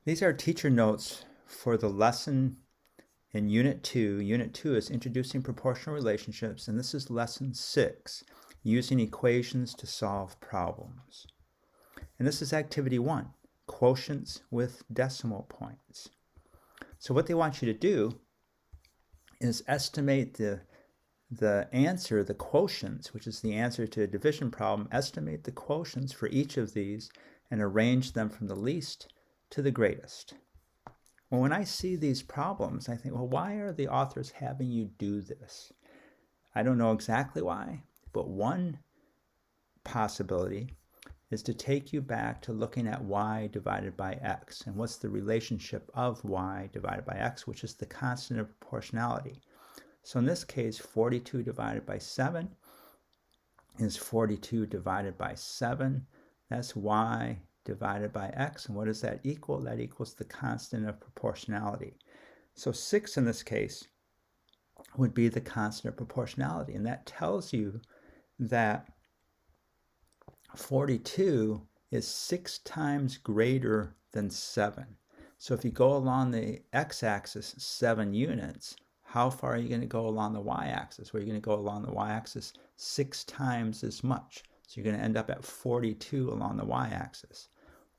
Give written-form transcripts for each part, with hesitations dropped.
These are teacher notes for the lesson in Unit 2. Unit 2 is Introducing Proportional Relationships, and this is Lesson 6, Using Equations to Solve Problems. And this is Activity 1, Quotients with Decimal Points. So what they want you to do is estimate the answer, the quotients, which is the answer to a division problem, estimate the quotients for each of these and arrange them from the least to the greatest. Well, when I see these problems, I think, well, why are the authors having you do this? I don't know exactly why, but one possibility is to take you back to looking at y divided by x, and what's the relationship of y divided by x, which is the constant of proportionality. So in this case, 42 divided by 7 is 42 divided by 7. That's y divided by x. And what does that equal? That equals the constant of proportionality. So 6 in this case would be the constant of proportionality. And that tells you that 42 is 6 times greater than 7. So if you go along the x-axis 7 units, how far are you going to go along the y-axis? Well, you're going to go along the y-axis 6 times as much. So you're going to end up at 42 along the y-axis.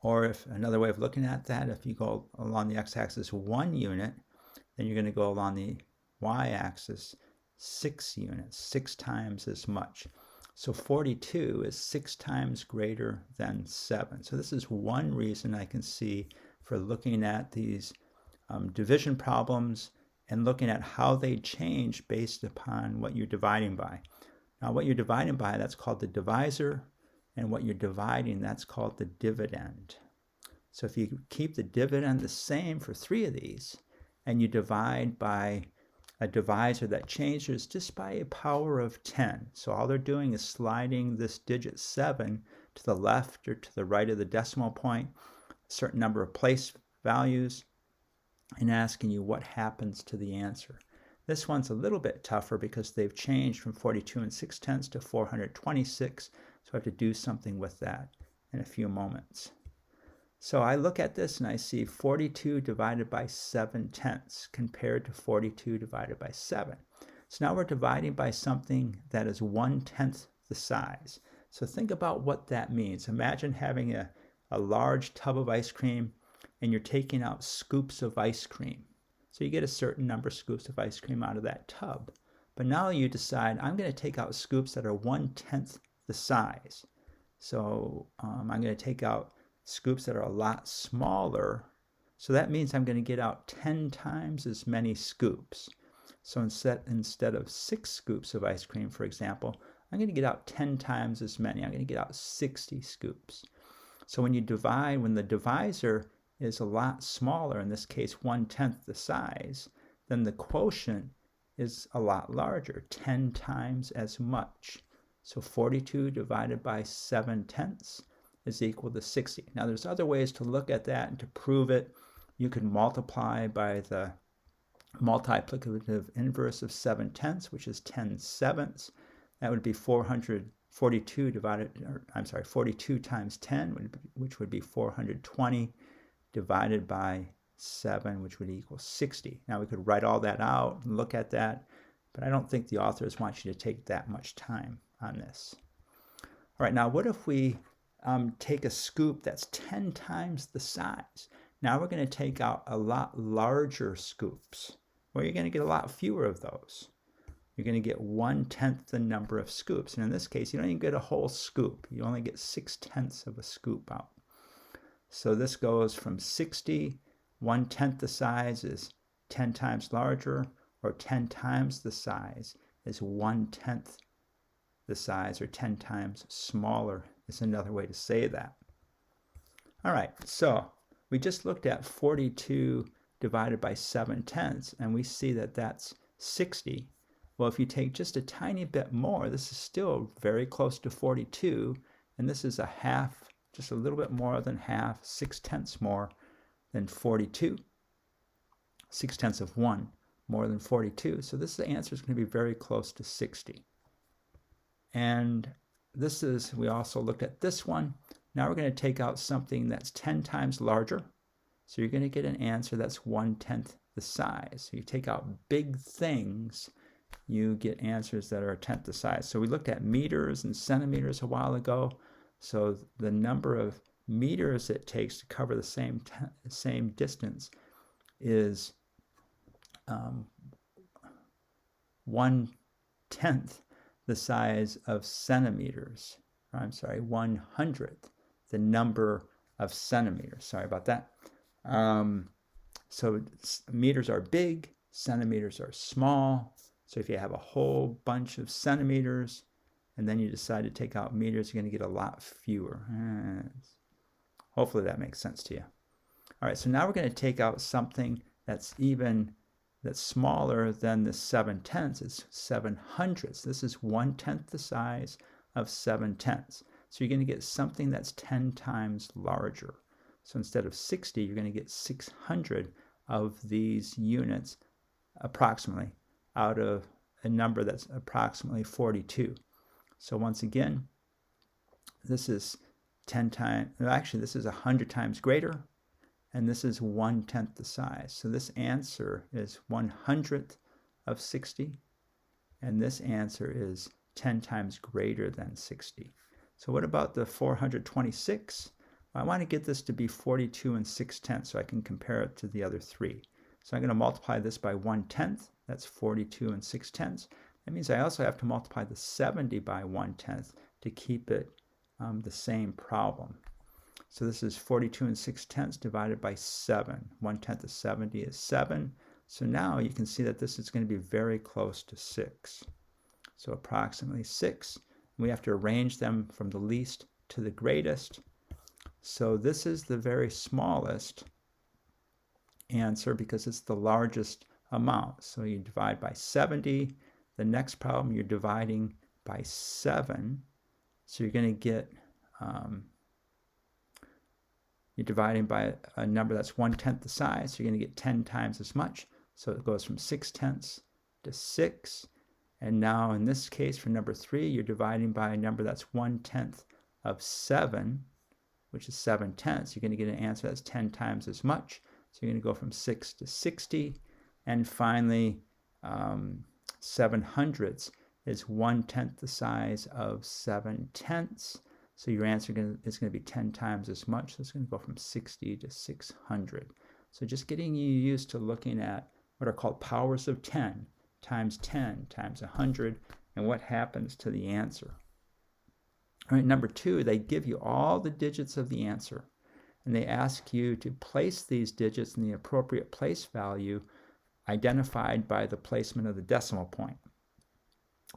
Or if another way of looking at that, if you go along the x-axis 1 unit, then you're going to go along the y-axis 6 units, 6 times as much. So 42 is 6 times greater than 7. So this is one reason I can see for looking at these division problems and looking at how they change based upon what you're dividing by. Now what you're dividing by, that's called the divisor, and what you're dividing, that's called the dividend. So if you keep the dividend the same for 3 of these, and you divide by a divisor that changes just by a power of 10. So all they're doing is sliding this digit 7 to the left or to the right of the decimal point, a certain number of place values, and asking you what happens to the answer. This one's a little bit tougher because they've changed from 42 6/10 to 426, so I have to do something with that in a few moments. So I look at this and I see 42 divided by 7/10 compared to 42 divided by 7. So now we're dividing by something that is 1/10 the size. So think about what that means. Imagine having a large tub of ice cream and you're taking out scoops of ice cream. So you get a certain number of scoops of ice cream out of that tub. But now you decide, I'm going to take out scoops that are 1/10 the size. So I'm going to take out scoops that are a lot smaller. So that means I'm going to get out 10 times as many scoops. So instead of 6 scoops of ice cream, for example, I'm going to get out 10 times as many. I'm going to get out 60 scoops. So when you divide, when the divisor is a lot smaller, in this case 1/10 the size, then the quotient is a lot larger, 10 times as much. So 42 divided by 7/10 is equal to 60. Now there's other ways to look at that and to prove it. You can multiply by the multiplicative inverse of 7/10, which is 10/7. That would be 42 times 10, which would be 420 divided by 7, which would equal 60. Now we could write all that out and look at that, but I don't think the authors want you to take that much time on this. All right, now what if we take a scoop that's 10 times the size? Now we're going to take out a lot larger scoops. Well, you're going to get a lot fewer of those. You're going to get 1/10 the number of scoops. And in this case, you don't even get a whole scoop. You only get 6/10 of a scoop out. So this goes from 60, 1/10 the size is 10 times larger, or 10 times the size is 1/10 the size, or 10 times smaller is another way to say that. All right, so we just looked at 42 divided by 7/10, and we see that that's 60. Well, if you take just a tiny bit more, this is still very close to 42, and this is a half, just a little bit more than half, 6/10 more than 42. 6/10 of 1 more than 42. So this answer is going to be very close to 60. And this is, we also looked at this one. Now we're going to take out something that's 10 times larger. So you're going to get an answer that's 1/10 the size. So you take out big things, you get answers that are 1/10 the size. So we looked at meters and centimeters a while ago. So the number of meters it takes to cover the same distance is 1/10 the size of centimeters. I'm sorry, 1/100th the number of centimeters. Sorry about that. So meters are big, centimeters are small. So if you have a whole bunch of centimeters and then you decide to take out meters, you're going to get a lot fewer. Hopefully that makes sense to you. All right, so now we're going to take out something that's smaller than the 7/10. It's 7/100. This is 1/10 the size of 7/10. So you're going to get something that's 10 times larger. So instead of 60, you're going to get 600 of these units approximately out of a number that's approximately 42. So once again, this is 10 times, actually this is 100 times greater, and this is 1/10 the size. So this answer is 1/100th of 60, and this answer is 10 times greater than 60. So what about the 426? I want to get this to be 42 6/10 so I can compare it to the other three. So I'm going to multiply this by 1/10. That's 42 6/10. That means I also have to multiply the 70 by 1/10 to keep it the same problem. So this is 42 6/10 divided by 7. 1/10 of 70 is 7. So now you can see that this is going to be very close to 6. So approximately 6. We have to arrange them from the least to the greatest. So this is the very smallest answer because it's the largest amount. So you divide by 70. The next problem, you're dividing by 7. So you're going to get, you're dividing by a number that's 1/10 the size. So you're going to get 10 times as much. So it goes from 6/10 to 6. And now in this case, for number 3, you're dividing by a number that's 1/10 of 7, which is 7/10. You're going to get an answer that's 10 times as much. So you're going to go from 6 to 60. And finally, 7/100 is 1/10 the size of 7/10. So your answer is going to be 10 times as much. So it's going to go from 60 to 600. So just getting you used to looking at what are called powers of 10 times 10 times 100 and what happens to the answer. All right, number 2, they give you all the digits of the answer and they ask you to place these digits in the appropriate place value identified by the placement of the decimal point.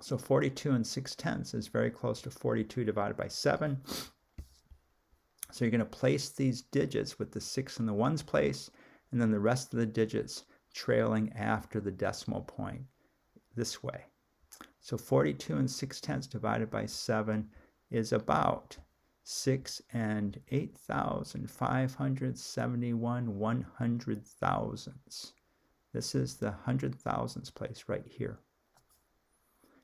So 42 6/10 is very close to 42 divided by 7. So you're going to place these digits with the 6 in the ones place and then the rest of the digits trailing after the decimal point this way. So 42 6/10 divided by 7 is about 6 and 8,571 100,000ths. This is the 100,000ths place right here.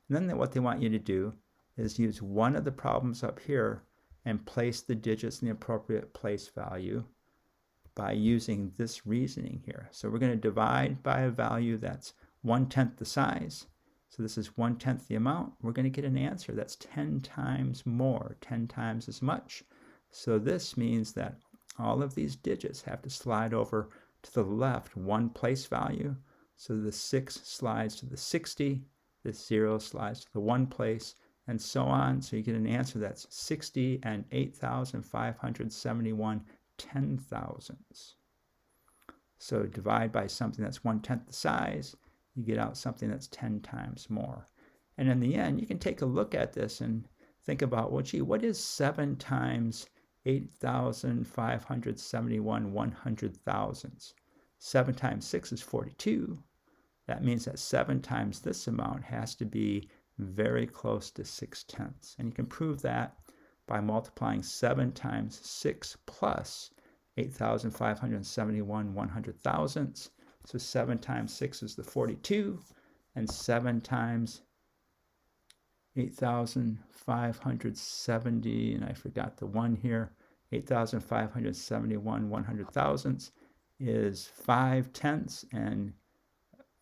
And then what they want you to do is use one of the problems up here and place the digits in the appropriate place value by using this reasoning here. So we're going to divide by a value that's 1/10 the size. So this is 1/10 the amount. We're going to get an answer that's 10 times more, 10 times as much. So this means that all of these digits have to slide over to the left one place value. So the 6 slides to the 60, the 0 slides to the 1 place, and so on. So you get an answer that's 60 and 8,571 10,000ths. So divide by something that's 1/10 the size, you get out something that's 10 times more. And in the end, you can take a look at this and think about, well, gee, what is 7 times 8,571 100,000ths? 7 times 6 is 42. That means that 7 times this amount has to be very close to 6/10. And you can prove that by multiplying 7 times 6 plus 8,571 100,000ths. So 7 times 6 is the 42, and 7 times 8,570, and I forgot the 1 here, 8,571 100,000ths is 5/10, and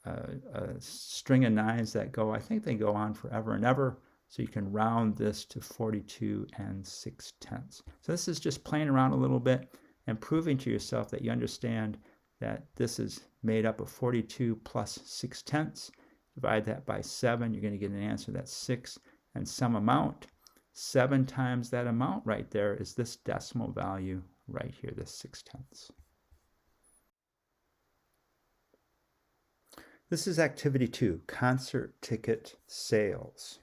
a string of 9s that go, I think they go on forever and ever. So you can round this to 42 6/10. So this is just playing around a little bit and proving to yourself that you understand that this is made up of 42 plus 6/10. Divide that by 7, you're going to get an answer that's 6 and some amount. 7 times that amount right there is this decimal value right here, this 6/10. This is activity 2, concert ticket sales.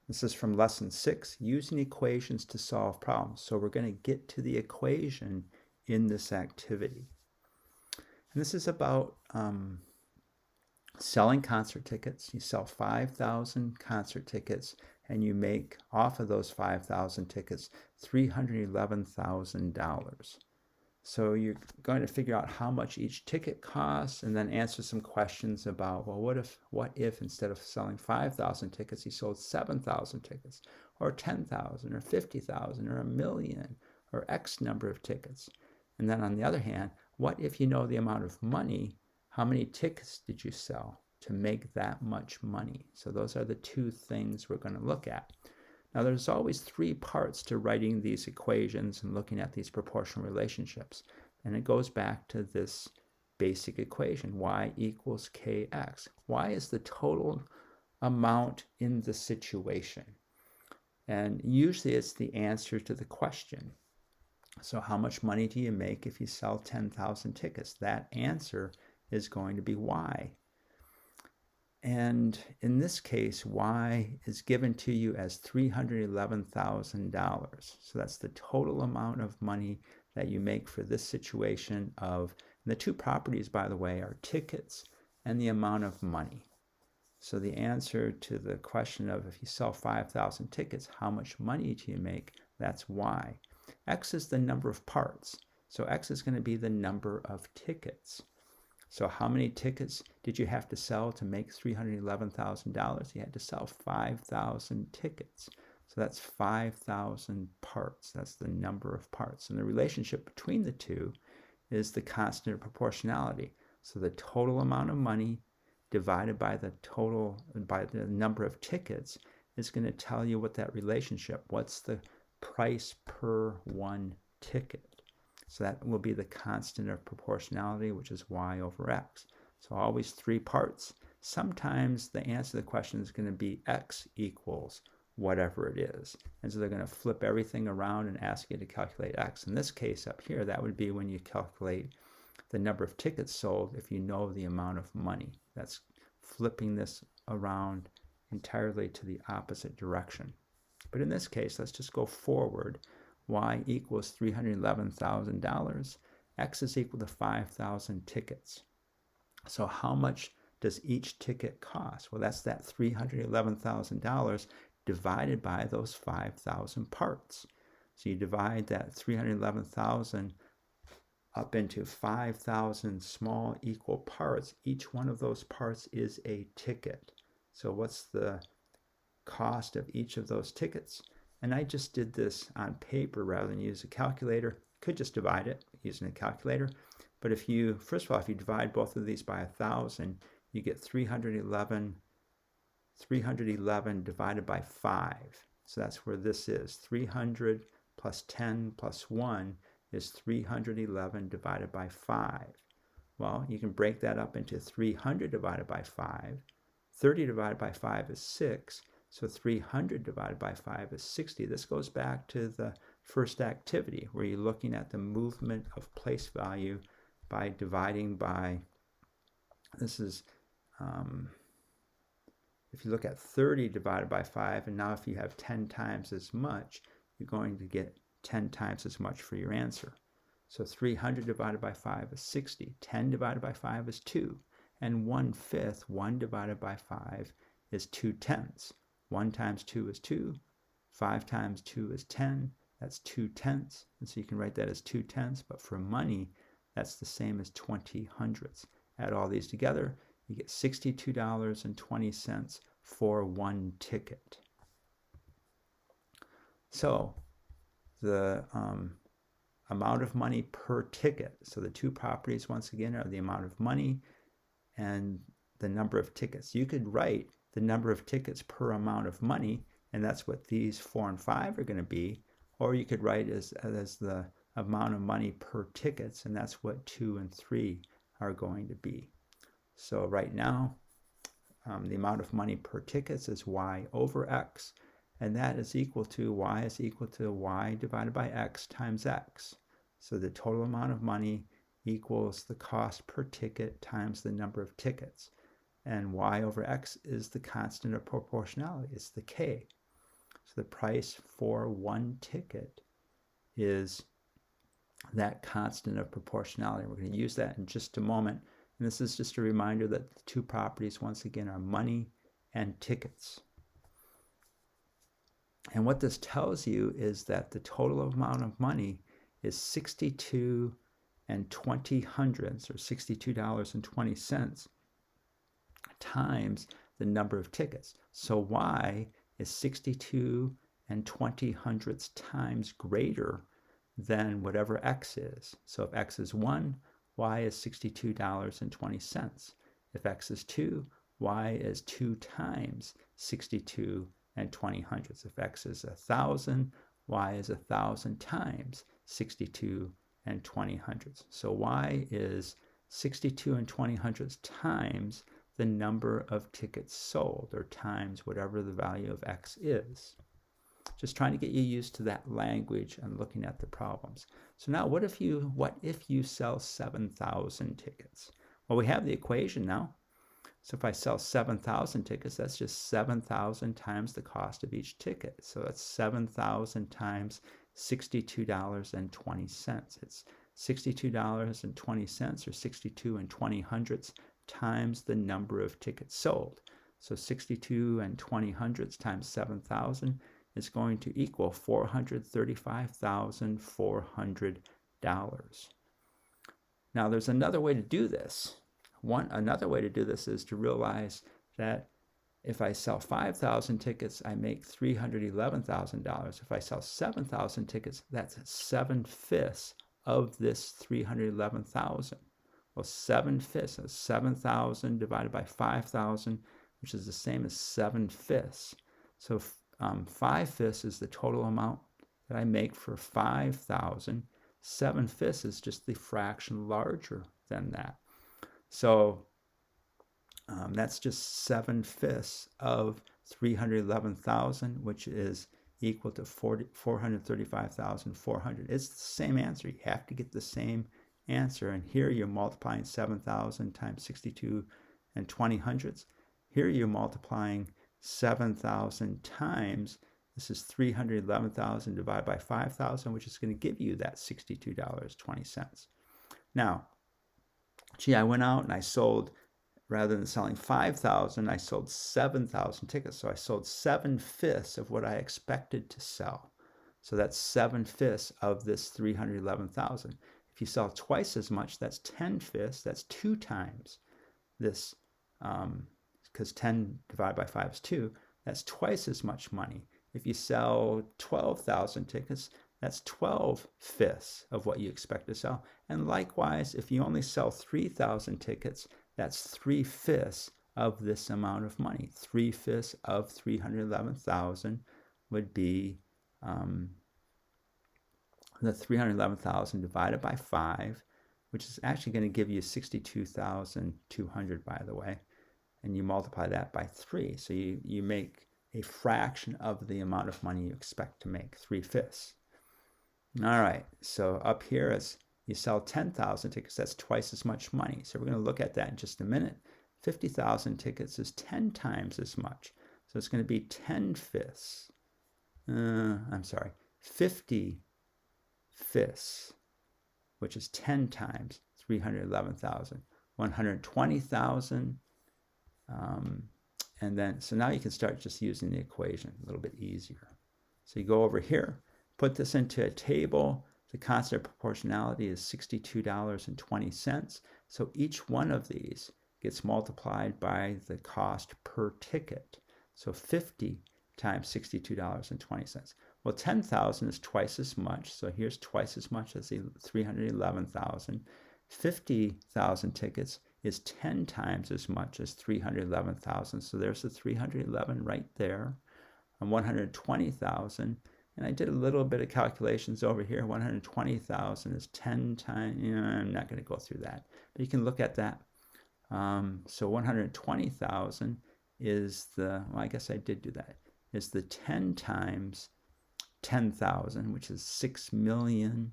This is from lesson 6, using equations to solve problems. So we're going to get to the equation in this activity. And this is about selling concert tickets. You sell 5,000 concert tickets, and you make off of those 5,000 tickets $311,000. So you're going to figure out how much each ticket costs and then answer some questions about, well, what if instead of selling 5,000 tickets, you sold 7,000 tickets, or 10,000, or 50,000, or 1,000,000, or X number of tickets. And then on the other hand, what if you know the amount of money, how many tickets did you sell to make that much money? So those are the two things we're going to look at. Now, there's always 3 parts to writing these equations and looking at these proportional relationships. And it goes back to this basic equation, y equals kx. Y is the total amount in the situation. And usually it's the answer to the question. So how much money do you make if you sell 10,000 tickets? That answer is going to be y. And in this case, y is given to you as $311,000. So that's the total amount of money that you make for this situation of, and the 2 properties, by the way, are tickets and the amount of money. So the answer to the question of if you sell 5,000 tickets, how much money do you make? That's y. X is the number of parts. So X is going to be the number of tickets. So how many tickets did you have to sell to make $311,000? You had to sell 5,000 tickets. So that's 5,000 parts. That's the number of parts. And the relationship between the two is the constant of proportionality. So the total amount of money divided by the number of tickets is going to tell you what that relationship, what's the price per one ticket. So that will be the constant of proportionality, which is y over x. So always 3 parts. Sometimes the answer to the question is going to be x equals whatever it is. And so they're going to flip everything around and ask you to calculate x. In this case up here, that would be when you calculate the number of tickets sold if you know the amount of money. That's flipping this around entirely to the opposite direction. But in this case, let's just go forward. Y equals $311,000. X is equal to 5,000 tickets. So how much does each ticket cost? Well, that's that $311,000 divided by those 5,000 parts. So you divide that 311,000 up into 5,000 small equal parts. Each one of those parts is a ticket. So what's the cost of each of those tickets? And I just did this on paper rather than use a calculator. Could just divide it using a calculator. But if you, first of all, if you divide both of these by 1,000, you get 311 divided by 5. So that's where this is. 300 plus 10 plus 1 is 311 divided by 5. Well, you can break that up into 300 divided by 5. 30 divided by 5 is 6. So 300 divided by 5 is 60. This goes back to the first activity where you're looking at the movement of place value by dividing by, this is, if you look at 30 divided by 5, and now if you have 10 times as much, you're going to get 10 times as much for your answer. So 300 divided by 5 is 60. 10 divided by 5 is 2. And 1/5, 1 divided by 5 is 2/10. 1 times 2 is 2. 5 times 2 is 10. That's 2/10. And so you can write that as 2/10. But for money, that's the same as 20 hundredths. Add all these together, you get $62.20 for one ticket. So the amount of money per ticket. So the two properties, once again, are the amount of money and the number of tickets. You could write the number of tickets per amount of money, and that's what these 4 and 5 are going to be. Or you could write as the amount of money per tickets, and that's what 2 and 3 are going to be. So right now, the amount of money per tickets is y over x, and that is equal to y is equal to y divided by x times x. So the total amount of money equals the cost per ticket times the number of tickets. And y over x is the constant of proportionality. It's the k. So the price for one ticket is that constant of proportionality. We're going to use that in just a moment. And this is just a reminder that the two properties, once again, are money and tickets. And what this tells you is that the total amount of money is 62 and 20 hundredths, or $62.20, times the number of tickets. So y is 62 and 20 hundredths times greater than whatever x is. So if x is 1, y is $62.20. If x is 2, y is 2 times 62 and 20 hundredths. If x is 1,000, y is 1,000 times 62 and 20 hundredths. So y is 62 and 20 hundredths times the number of tickets sold, or times whatever the value of x is. Just trying to get you used to that language and looking at the problems. So now what if you sell 7,000 tickets? Well, we have the equation now. So if I sell 7,000 tickets, that's just 7,000 times the cost of each ticket. So that's 7,000 times $62.20. It's $62.20, or 62 and 20 hundredths, times the number of tickets sold. So 62 and 20 hundredths times 7,000 is going to equal $435,400. Now there's another way to do this. Another way to do this is to realize that if I sell 5,000 tickets, I make $311,000. If I sell 7,000 tickets, that's 7/5 of this $311,000. Well, 7/5, so 7,000 divided by 5,000, which is the same as 7/5. So 5/5 is the total amount that I make for 5,000. 7/5 is just the fraction larger than that. So that's just 7/5 of 311,000, which is equal to 435,400. It's the same answer. You have to get the same answer. And here you're multiplying 7,000 times 62 and 20 hundredths. Here you're multiplying 7,000 times, this is 311,000 divided by 5,000, which is going to give you that $62.20. Now, gee, I went out and I sold, rather than selling 5,000, I sold 7,000 tickets. So I sold 7/5 of what I expected to sell. So that's 7/5 of this 311,000. If you sell twice as much, that's 10/5. That's 2 times this, because 10 divided by 5 is 2. That's twice as much money. If you sell 12,000 tickets, that's 12/5 of what you expect to sell. And likewise, if you only sell 3,000 tickets, that's 3/5 of this amount of money. 3/5 of 311,000 would be the 311,000 divided by 5, which is actually going to give you 62,200, by the way. And you multiply that by 3. So you make a fraction of the amount of money you expect to make, 3/5. All right, so up here, as you sell 10,000 tickets, that's twice as much money. So we're going to look at that in just a minute. 50,000 tickets is 10 times as much. So it's going to be 10/5. 50/5, which is 10 times 311,000. 120,000. And then, so now you can start just using the equation a little bit easier. So you go over here, put this into a table. The constant of proportionality is $62.20. So each one of these gets multiplied by the cost per ticket. So 50 times $62.20. Well, 10,000 is twice as much, so here's twice as much as 311,000. 50,000 tickets is 10 times as much as 311,000, so there's the 311 right there. And 120,000, and I did a little bit of calculations over here. 120,000 is 10 times, I'm not going to go through that, but you can look at that. So 120,000 is the, well, I guess I did do that, is the 10 times 10,000, which is 6 million,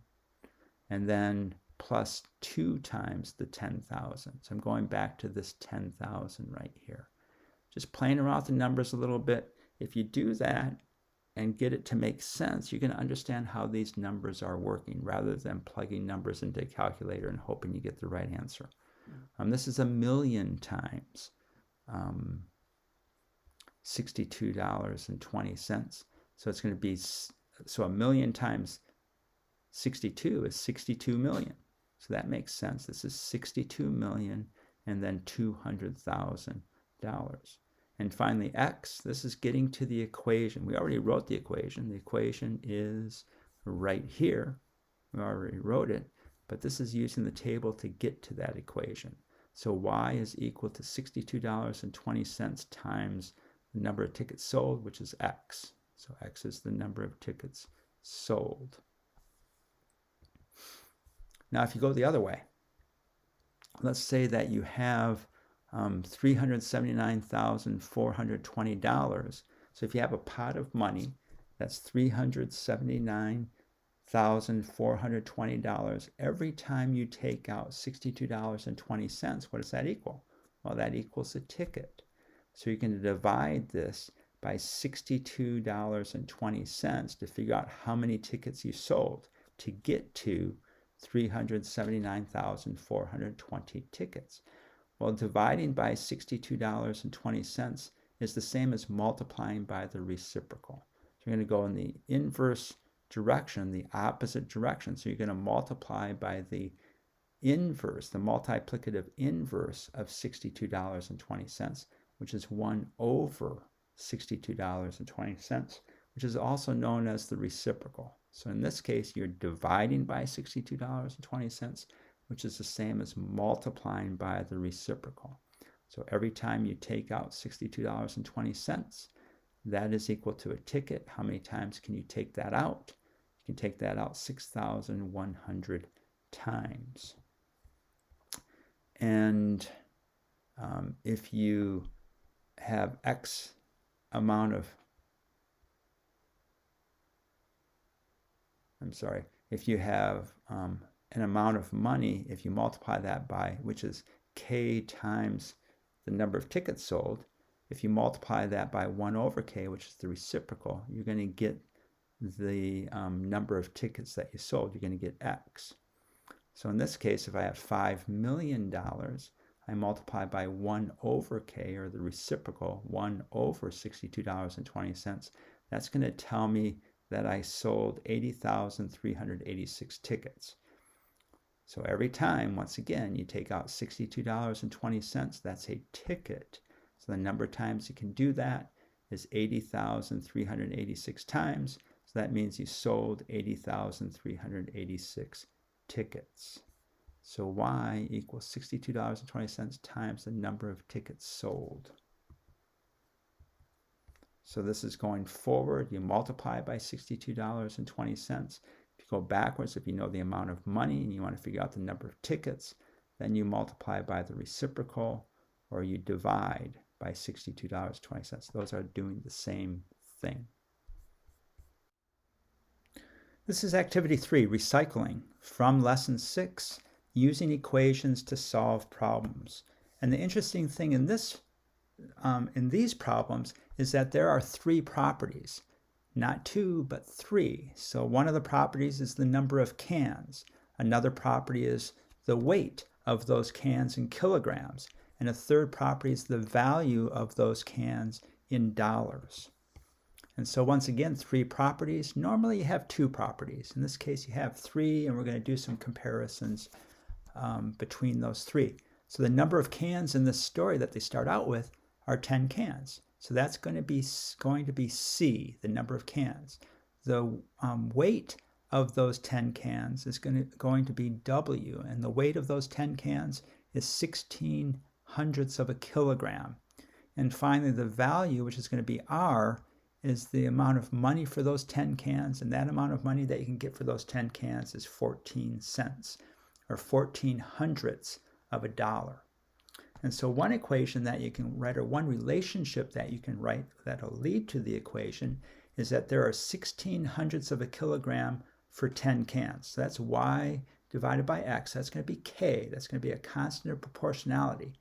and then plus 2 times the 10,000. So I'm going back to this 10,000 right here. Just playing around with the numbers a little bit. If you do that and get it to make sense, you're going to understand how these numbers are working rather than plugging numbers into a calculator and hoping you get the right answer. This is 1,000,000 times $62.20. So it's going to be, so 1,000,000 times 62 is 62 million. So that makes sense. This is 62 million and then $200,000. And finally, x, this is getting to the equation. We already wrote the equation. The equation is right here. We already wrote it, but this is using the table to get to that equation. So y is equal to $62.20 times the number of tickets sold, which is x. So x is the number of tickets sold. Now, if you go the other way, let's say that you have $379,420. So if you have a pot of money, that's $379,420. Every time you take out $62.20, what does that equal? Well, that equals a ticket. So you're going to divide this by $62.20 to figure out how many tickets you sold to get to 379,420 tickets. Well, dividing by $62.20 is the same as multiplying by the reciprocal. So you're going to go in the inverse direction, the opposite direction. So you're going to multiply by the inverse, the multiplicative inverse of $62.20, which is 1 over $62.20, which is also known as the reciprocal. So in this case, you're dividing by $62.20, which is the same as multiplying by the reciprocal. So every time you take out $62.20, that is equal to a ticket. How many times can you take that out? You can take that out 6,100 times. And if you have X amount of, if you have an amount of money, if you multiply that by, which is K times the number of tickets sold, if you multiply that by 1 over K, which is the reciprocal, you're going to get the number of tickets that you sold. You're going to get X. So in this case, if I have $5 million, I multiply by 1 over K, or the reciprocal, 1 over $62.20. That's going to tell me that I sold 80,386 tickets. So every time, once again, you take out $62.20, that's a ticket. So the number of times you can do that is 80,386 times. So that means you sold 80,386 tickets. So y equals $62.20 times the number of tickets sold. So this is going forward. You multiply by $62.20. If you go backwards, if you know the amount of money and you want to figure out the number of tickets, then you multiply by the reciprocal, or you divide by $62.20. Those are doing the same thing. This is activity 3, recycling, from lesson 6, using equations to solve problems. And the interesting thing in these problems is that there are 3 properties, not 2, but 3. So one of the properties is the number of cans. Another property is the weight of those cans in kilograms. And a third property is the value of those cans in dollars. And so once again, 3 properties. Normally you have 2 properties. In this case, you have 3, and we're going to do some comparisons between those 3. So the number of cans in this story that they start out with are 10 cans. So that's going to be C, the number of cans. the weight of those 10 cans is going to be W, and the weight of those 10 cans is 16 hundredths of a kilogram. And finally, the value, which is going to be R, is the amount of money for those 10 cans, and that amount of money that you can get for those 10 cans is 14 cents, or 14 hundredths of a dollar. And so one equation that you can write, or one relationship that you can write that will lead to the equation, is that there are 16 hundredths of a kilogram for 10 cans. So that's Y divided by X. That's going to be K. That's going to be a constant of proportionality.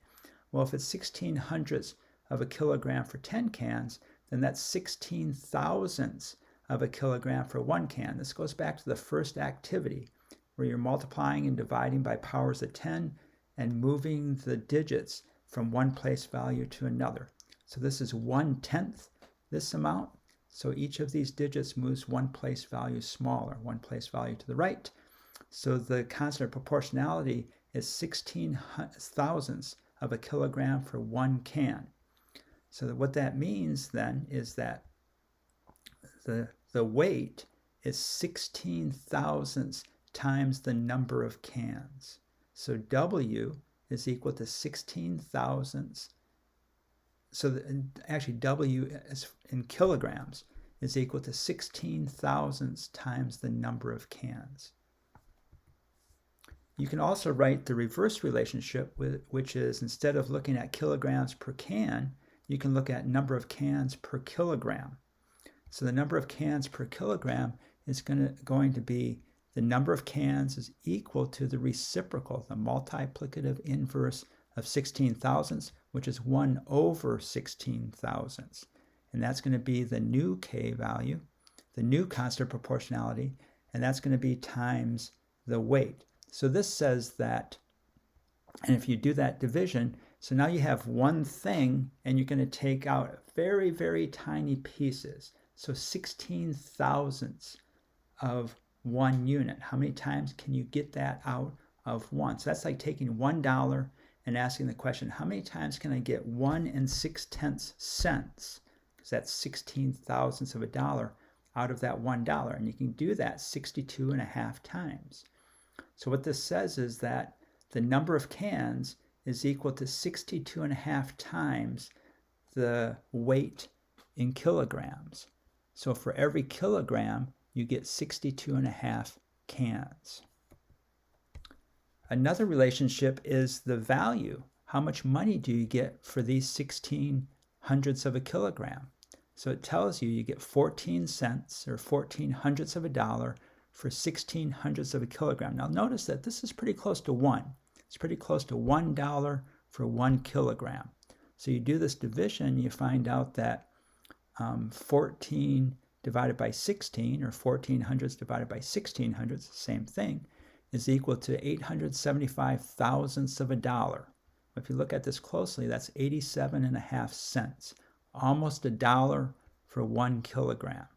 Well, if it's 16 hundredths of a kilogram for 10 cans, then that's 16 thousandths of a kilogram for 1 can. This goes back to the first activity, where you're multiplying and dividing by powers of 10 and moving the digits from one place value to another. So this is 1/10 this amount. So each of these digits moves one place value smaller, one place value to the right. So the constant of proportionality is 16 thousandths of a kilogram for 1 can. So what that means then is that the weight is 16 thousandths times the number of cans. So W is equal to 16 thousandths. So actually W is in kilograms is equal to 16 thousandths times the number of cans. You can also write the reverse relationship, which is instead of looking at kilograms per can, you can look at number of cans per kilogram. So the number of cans per kilogram is going to be the number of cans is equal to the reciprocal, the multiplicative inverse of 16 thousandths, which is 1 over 16 thousandths. And that's going to be the new K value, the new constant of proportionality, and that's going to be times the weight. So this says that, and if you do that division, so now you have one thing, and you're going to take out very, very tiny pieces. So 16 thousandths of 1 unit. How many times can you get that out of 1? So that's like taking $1 and asking the question, how many times can I get 1 6/10 cents? Because that's 16 thousandths of a dollar out of that $1. And you can do that 62.5 times. So what this says is that the number of cans is equal to 62.5 times the weight in kilograms. So for every kilogram, you get 62.5 cans. Another relationship is the value. How much money do you get for these 16 hundredths of a kilogram? So it tells you get 14 cents or 14 hundredths of a dollar for 16 hundredths of a kilogram. Now notice that this is pretty close to 1. It's pretty close to $1 for 1 kilogram. So you do this division, you find out that 14 divided by 16, or 14 hundredths divided by 16 hundredths, same thing, is equal to 875 thousandths of a dollar. If you look at this closely, that's 87.5 cents, almost $1 for 1 kilogram,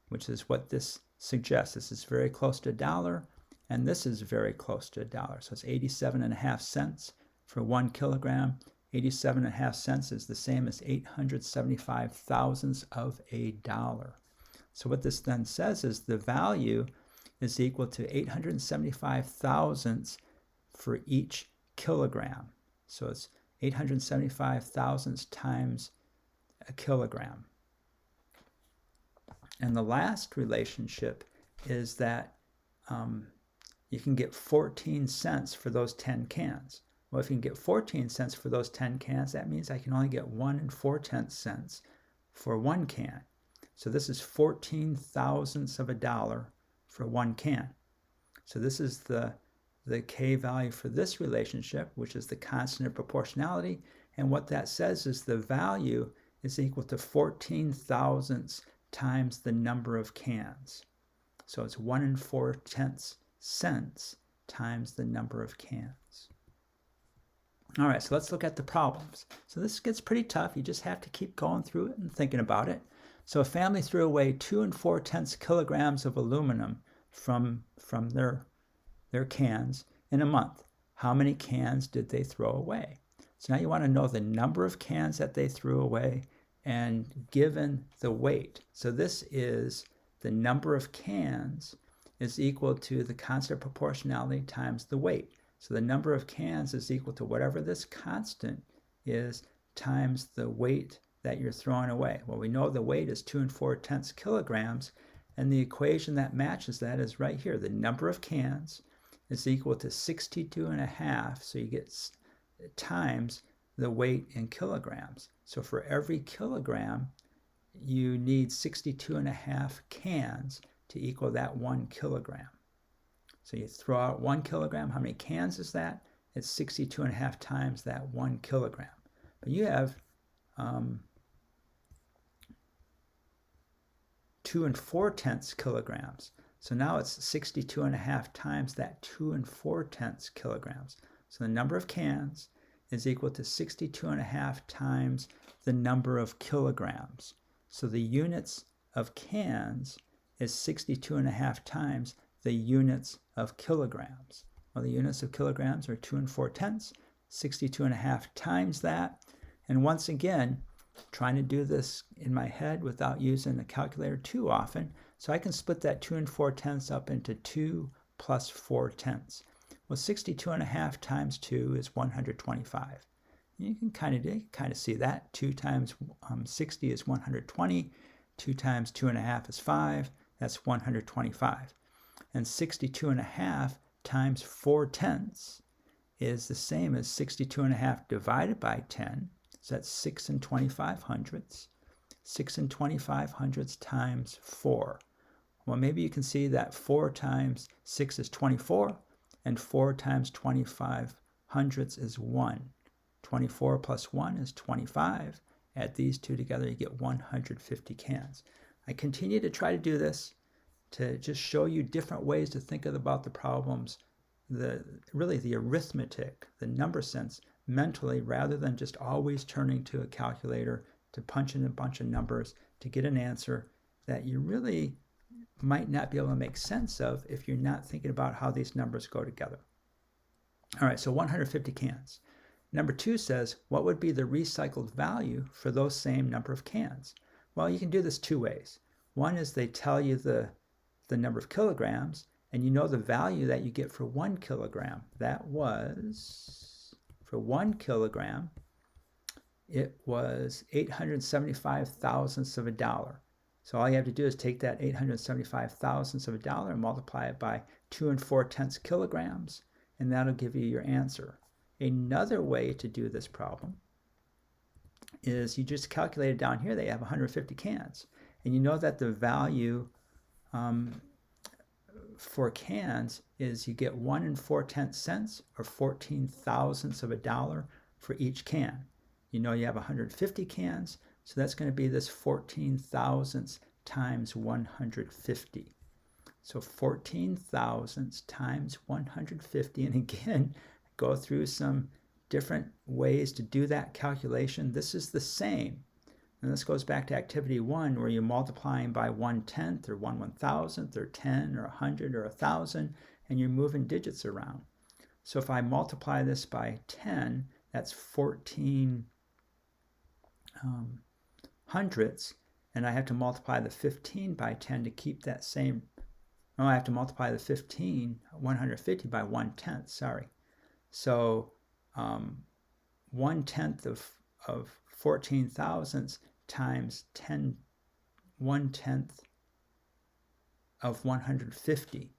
which is what this suggests. This is very close to $1, and this is very close to $1. So it's 87.5 cents for 1 kilogram. 87.5 cents is the same as 875 thousandths of a dollar. So what this then says is the value is equal to 875 thousandths for each kilogram. So it's 875 thousandths times a kilogram. And the last relationship is that you can get 14 cents for those 10 cans. Well, if you can get 14 cents for those 10 cans, that means I can only get 1 4/10 cents for 1 can. So this is 14 thousandths of a dollar for 1 can. So this is the K value for this relationship, which is the constant of proportionality. And what that says is the value is equal to 14 thousandths times the number of cans. So it's 1 4/10 cents times the number of cans. All right, so let's look at the problems. So this gets pretty tough. You just have to keep going through it and thinking about it. So a family threw away 2 4/10 kilograms of aluminum from their cans in a month. How many cans did they throw away? So now you want to know the number of cans that they threw away and given the weight. So this is the number of cans is equal to the constant proportionality times the weight. So the number of cans is equal to whatever this constant is times the weight that you're throwing away. Well, we know the weight is 2 4/10 kilograms, and the equation that matches that is right here. The number of cans is equal to 62.5, so you get times the weight in kilograms. So for every kilogram, you need 62.5 cans to equal that 1 kilogram. So you throw out 1 kilogram, how many cans is that? It's 62.5 times that 1 kilogram. But you have 2 4/10 kilograms. So now it's 62.5 times that 2 4/10 kilograms. So the number of cans is equal to 62.5 times the number of kilograms. So the units of cans is 62.5 times the units of kilograms. Well, the units of kilograms are 2 4/10, 62.5 times that. And once again, trying to do this in my head without using the calculator too often, so I can split that 2 4/10 up into 2 plus 4/10. Well, 62.5 times 2 is 125. You can kind of see that. 2 times 60 is 120. 2 times 2.5 is 5. That's 125. And 62.5 times 4/10 is the same as 62.5 divided by 10. So that's 6 25/100. 6 25/100 times 4. Well, maybe you can see that 4 times 6 is 24, and 4 times 25/100 is 1. 24 plus 1 is 25. Add these two together, you get 150 cans. I continue to try to do this to just show you different ways to think about the problems, really the arithmetic, the number sense, mentally, rather than just always turning to a calculator to punch in a bunch of numbers to get an answer that you really might not be able to make sense of if you're not thinking about how these numbers go together. All right, so 150 cans. Number 2 says, what would be the recycled value for those same number of cans? Well, you can do this 2 ways. One is they tell you the number of kilograms, and you know the value that you get for 1 kilogram. That was, for 1 kilogram, it was 875 thousandths of a dollar. So all you have to do is take that 875 thousandths of a dollar and multiply it by 2 4/10 kilograms, and that'll give you your answer. Another way to do this problem is you just calculate it down here. They have 150 cans, and you know that the value for cans is you get 1 4/10 cents, or 14 thousandths of a dollar for each can. You know you have 150 cans, so that's going to be this 14 thousandths times 150. So 14 thousandths times 150, and again, go through some different ways to do that calculation. This is the same. And this goes back to activity 1, where you're multiplying by 1/10 or 1/1000th or 10 or 100 or 1,000, and you're moving digits around. So if I multiply this by 10, that's 14 hundredths, and I have to multiply the 15 by 10 to keep that same. No, I have to multiply the 150 by 1/10, sorry. So 1/10 of 14 thousandths times 10, 1/10 of 150.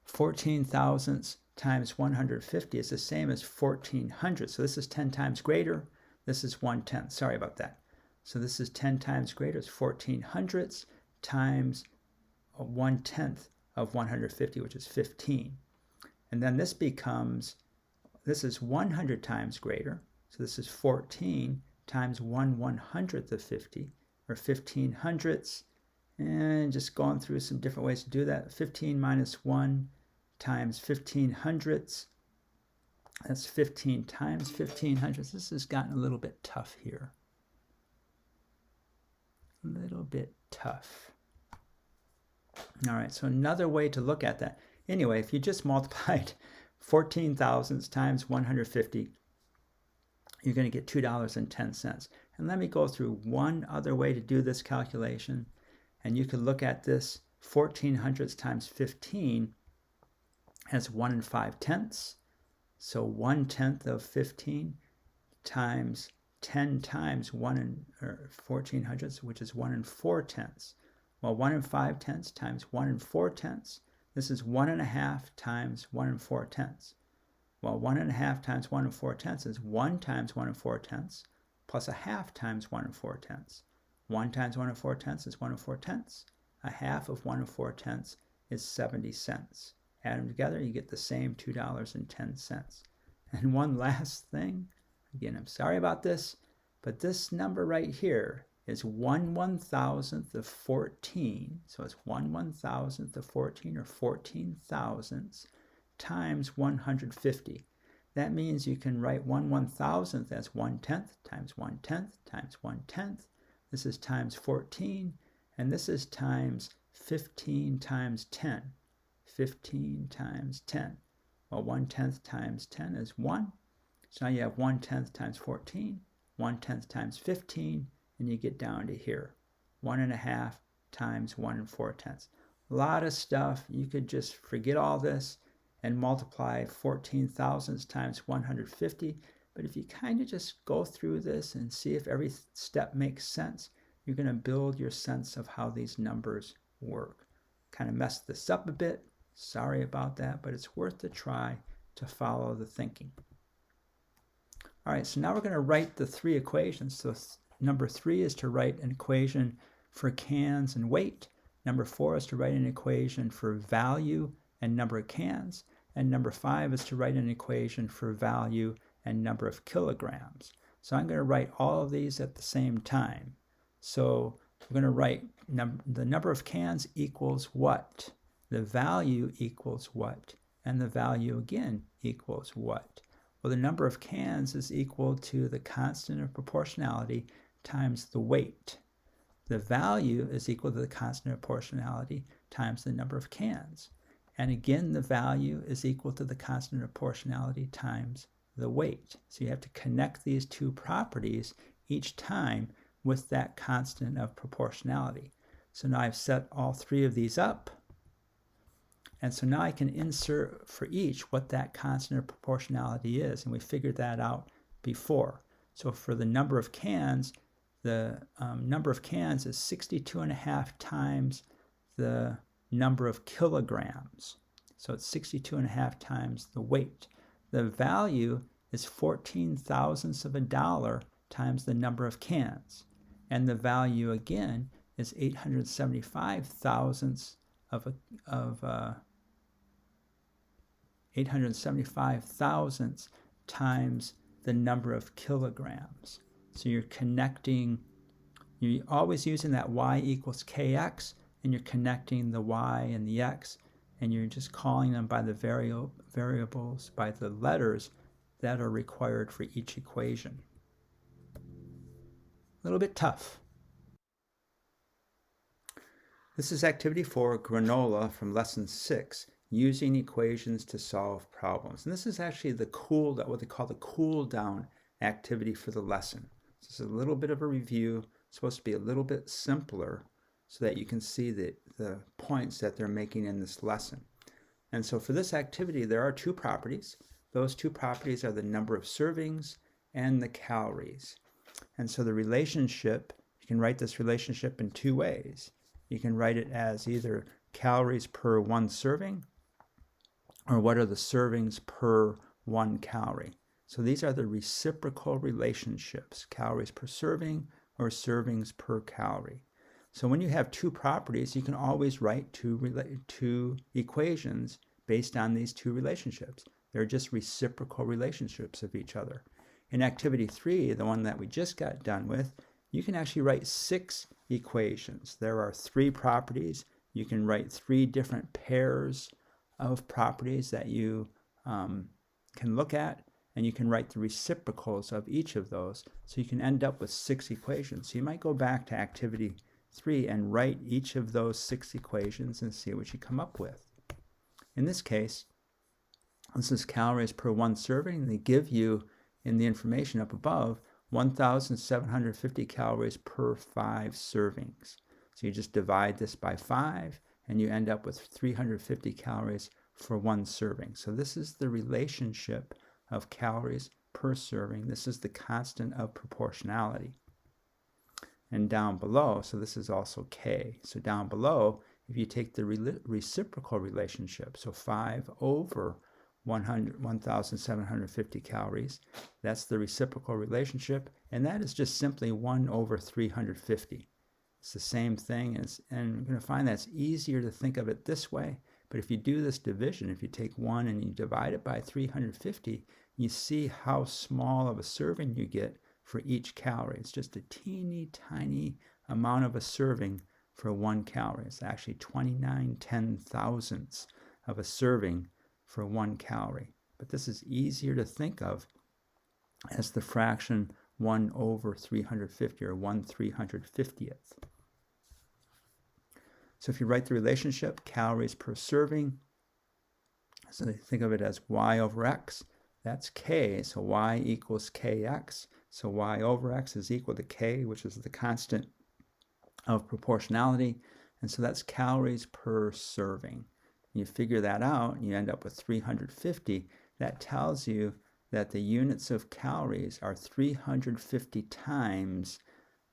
$14 thousandths times 150 is the same as 1400. So this is 10 times greater. This is 1/10. Sorry about that. So this is 10 times greater. It's 14 hundredths times 1/10 of 150, which is 15. And then this becomes, this is 100 times greater. So this is 14 times 1/100th of 50, or 15 hundredths. And just going through some different ways to do that. 15 minus 1 times 15 hundredths. That's 15 times 15 hundredths. This has gotten a little bit tough here. A little bit tough. All right, so another way to look at that. Anyway, if you just multiplied 14 thousandths times 150, you're going to get $2.10. And let me go through one other way to do this calculation. And you could look at this 1400ths times 15 as 1 5/10. So 1/10 of 15 times 10 times 1400ths, which is 1 4/10. Well, 1 5/10 times 1 4/10, this is 1.5 times 1 4/10. Well, 1.5 times 1 4/10 is 1 times 1 4/10 plus a half times 1 4/10. 1 times 1 4/10 is 1 4/10. A half of 1 4/10 is 70 cents. Add them together, you get the same $2.10. And one last thing, again, I'm sorry about this, but this number right here is 1/1000th of 14. So it's 1/1000th of 14, or 14 thousandths, times 150. That means you can write 1/1000th as 1/10 times 1/10 times 1/10. This is times 14, and this is times 15 times 10. 15 times 10. Well, 1/10 times 10 is 1. So now you have 1/10 times 14, 1/10 times 15, and you get down to here. 1.5 times 1 4/10. A lot of stuff. You could just forget all this and multiply 14 thousandths times 150. But if you kind of just go through this and see if every step makes sense, you're going to build your sense of how these numbers work. Kind of messed this up a bit. Sorry about that, but it's worth the try to follow the thinking. All right, so now we're going to write the three equations. So number 3 is to write an equation for cans and weight. Number 4 is to write an equation for value and number of cans. And number 5 is to write an equation for value and number of kilograms. So I'm going to write all of these at the same time. So we're going to write the number of cans equals what? The value equals what? And the value again equals what? Well, the number of cans is equal to the constant of proportionality times the weight. The value is equal to the constant of proportionality times the number of cans. And again, the value is equal to the constant of proportionality times the weight. So you have to connect these two properties each time with that constant of proportionality. So now I've set all three of these up. And so now I can insert for each what that constant of proportionality is. And we figured that out before. So for the number of cans, the number of cans is 62.5 times the number of kilograms. So it's 62.5 times the weight. The value is 14 thousandths of a dollar times the number of cans. And the value again is 875 thousandths of 875 thousandths times the number of kilograms. So you're always using that y equals kx, and you're connecting the y and the x, and you're just calling them by the variables, by the letters that are required for each equation. A little bit tough. This is activity 4, granola, from lesson 6, using equations to solve problems. And this is actually what they call the cool down activity for the lesson. This is a little bit of a review. It's supposed to be a little bit simpler so that you can see the points that they're making in this lesson. And so for this activity, there are two properties. Those two properties are the number of servings and the calories. And so the relationship, you can write this relationship in two ways. You can write it as either calories per one serving, or what are the servings per 1 calorie. So these are the reciprocal relationships, calories per serving or servings per calorie. So when you have two properties, you can always write two equations based on these two relationships. They're just reciprocal relationships of each other. In activity 3, the one that we just got done with, you can actually write 6 equations. There are 3 properties. You can write 3 different pairs of properties that you can look at, and you can write the reciprocals of each of those. So you can end up with 6 equations. So you might go back to activity 3 and write each of those 6 equations and see what you come up with. In this case, this is calories per 1 serving. They give you in the information up above, 1,750 calories per 5 servings. So you just divide this by 5, and you end up with 350 calories for 1 serving. So this is the relationship of calories per serving. This is the constant of proportionality. And down below, so this is also K. So down below, if you take the reciprocal relationship, so 5 over 1,750 calories, that's the reciprocal relationship, and that is just simply 1 over 350. It's the same thing, and you're going to find that's easier to think of it this way. But if you do this division, if you take 1 and you divide it by 350, you see how small of a serving you get for each calorie. It's just a teeny tiny amount of a serving for 1 calorie. It's actually 29/10,000ths of a serving for 1 calorie. But this is easier to think of as the fraction 1 over 350, or 1/350th. So if you write the relationship, calories per serving, so they think of it as y over x, that's k, so y equals kx. So y over x is equal to k, which is the constant of proportionality, and so that's calories per serving. You figure that out, and you end up with 350. That tells you that the units of calories are 350 times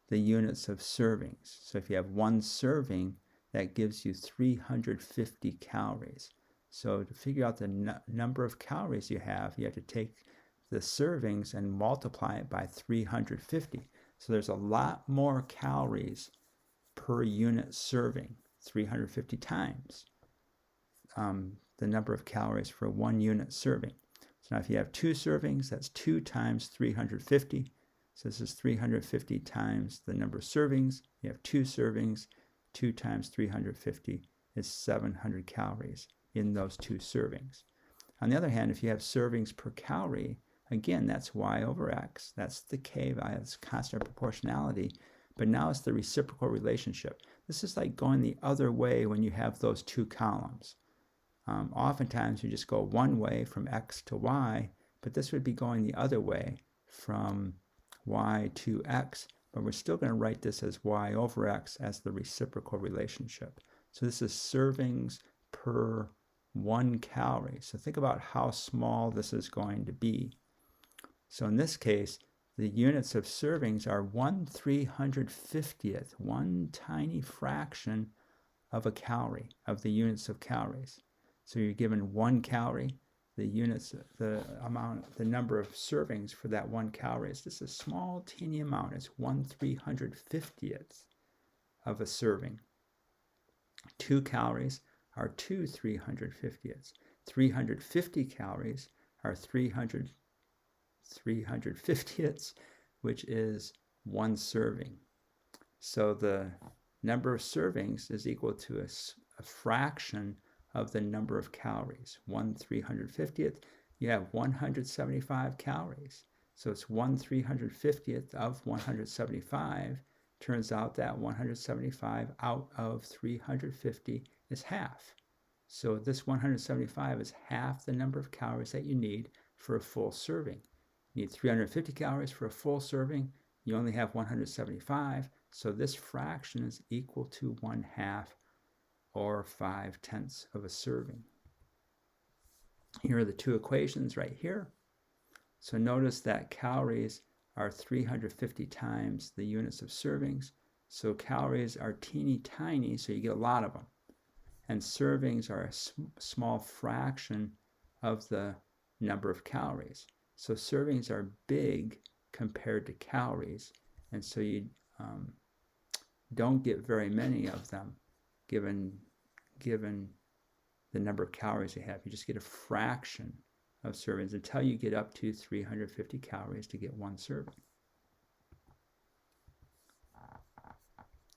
the units of servings. So if you have 1 serving, that gives you 350 calories. So to figure out the number of calories you have to take the servings and multiply it by 350. So there's a lot more calories per unit serving, 350 times the number of calories for 1 unit serving. So now if you have 2 servings, that's 2 times 350. So this is 350 times the number of servings. You have 2 servings, 2 times 350 is 700 calories in those 2 servings. On the other hand, if you have servings per calorie, again, that's y over x. That's the k value. That's constant proportionality. But now it's the reciprocal relationship. This is like going the other way when you have those 2 columns. Oftentimes you just go one way from x to y, but this would be going the other way from y to x. But we're still going to write this as y over x as the reciprocal relationship. So this is servings per 1 calorie. So think about how small this is going to be. So in this case, the units of servings are 1/350th, one tiny fraction of a calorie, of the units of calories. So you're given 1 calorie, the units, the number of servings for that 1 calorie is just a small, teeny amount. It's 1/350th of a serving. 2 calories are 2/350ths. 350 calories are 350ths, which is 1 serving. So the number of servings is equal to a fraction of the number of calories. 1/350th, you have 175 calories. So it's 1/350th of 175. Turns out that 175 out of 350 is half. So this 175 is half the number of calories that you need for a full serving. You need 350 calories for a full serving. You only have 175. So this fraction is equal to 1/2 or 5/10 of a serving. Here are the 2 equations right here. So notice that calories are 350 times the units of servings. So calories are teeny tiny, so you get a lot of them. And servings are a small fraction of the number of calories. So servings are big compared to calories, and so you don't get very many of them given the number of calories you have. You just get a fraction of servings until you get up to 350 calories to get 1 serving.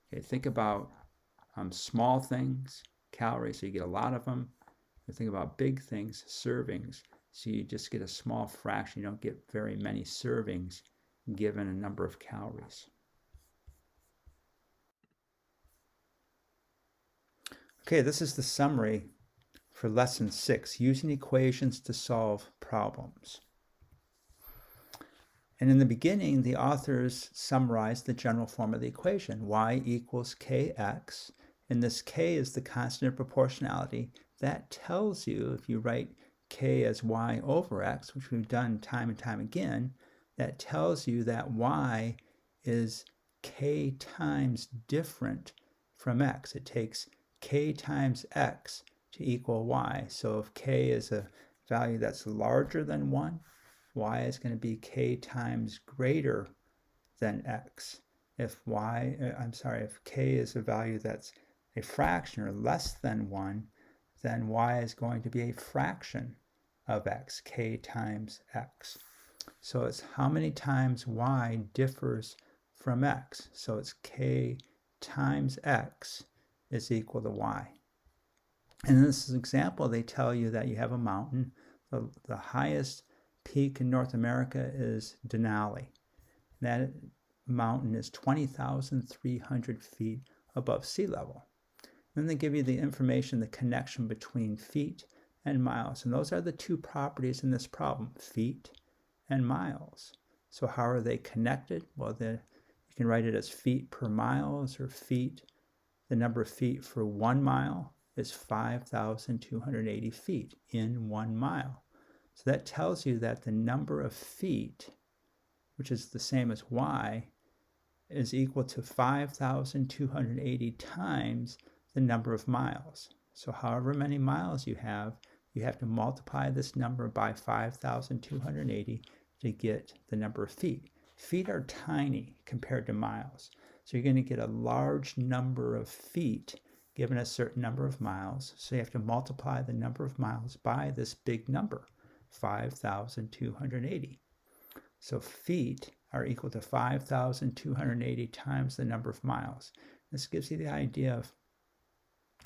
Okay, think about small things, calories, so you get a lot of them. And think about big things, servings, so you just get a small fraction. You don't get very many servings given a number of calories. Okay, this is the summary for Lesson 6, using equations to solve problems. And in the beginning, the authors summarized the general form of the equation, y equals kx. And this k is the constant of proportionality. That tells you, if you write k as y over x, which we've done time and time again, that tells you that y is k times different from x. It takes k times x to equal y. So if k is a value that's larger than 1, y is going to be k times greater than x. If k is a value that's a fraction or less than 1, then y is going to be a fraction of x, k times x. So it's how many times y differs from x. So it's k times x is equal to y. And in this example, they tell you that you have a mountain. The highest peak in North America is Denali. That mountain is 20,300 feet above sea level. Then they give you the information, the connection between feet and miles. And those are the two properties in this problem, feet and miles. So how are they connected? Well, you can write it as feet per miles, or feet. The number of feet for 1 mile is 5,280 feet in 1 mile. So that tells you that the number of feet, which is the same as y, is equal to 5,280 times the number of miles. So however many miles you have to multiply this number by 5,280 to get the number of feet. Feet are tiny compared to miles. So you're going to get a large number of feet given a certain number of miles. So you have to multiply the number of miles by this big number, 5,280. So feet are equal to 5,280 times the number of miles. This gives you the idea of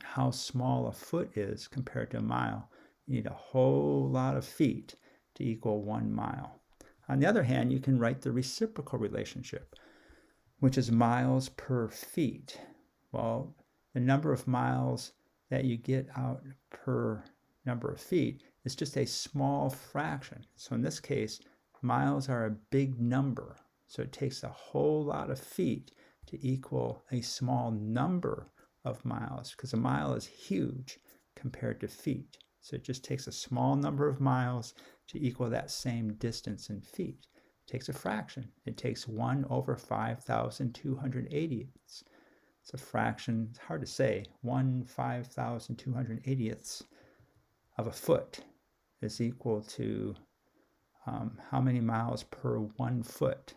how small a foot is compared to a mile. You need a whole lot of feet to equal 1 mile. On the other hand, you can write the reciprocal relationship, which is miles per feet. Well, the number of miles that you get out per number of feet is just a small fraction. So in this case, miles are a big number. So it takes a whole lot of feet to equal a small number of miles, because a mile is huge compared to feet. So it just takes a small number of miles to equal that same distance in feet. It takes a fraction. It takes 1 over 5,280. It's a fraction, it's hard to say, 1 5,280th of a foot is equal to how many miles per 1 foot.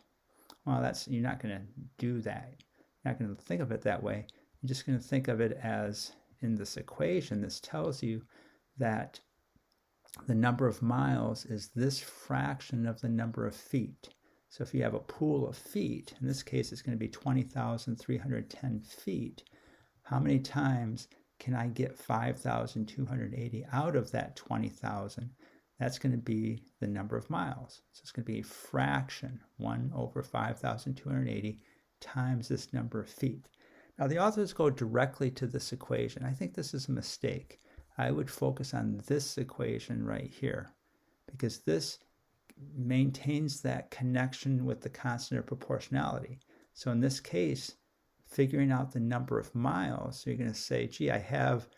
Well, you're not going to do that. You're not going to think of it that way. You're just going to think of it as, in this equation, this tells you that the number of miles is this fraction of the number of feet. So if you have a pool of feet, in this case it's going to be 20,310 feet, how many times can I get 5,280 out of that 20,000? That's going to be the number of miles. So it's going to be a fraction, 1 over 5,280 times this number of feet. Now the authors go directly to this equation. I think this is a mistake. I would focus on this equation right here, because this maintains that connection with the constant of proportionality. So in this case, figuring out the number of miles, so you're going to say, gee, I have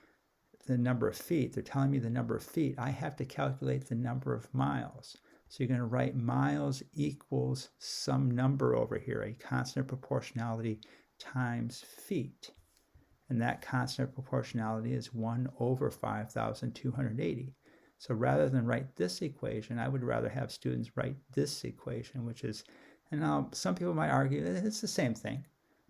the number of feet. They're telling me the number of feet. I have to calculate the number of miles. So you're going to write miles equals some number over here, a constant of proportionality times feet. And that constant of proportionality is 1 over 5,280. So rather than write this equation, I would rather have students write this equation, which is, and now some people might argue that it's the same thing,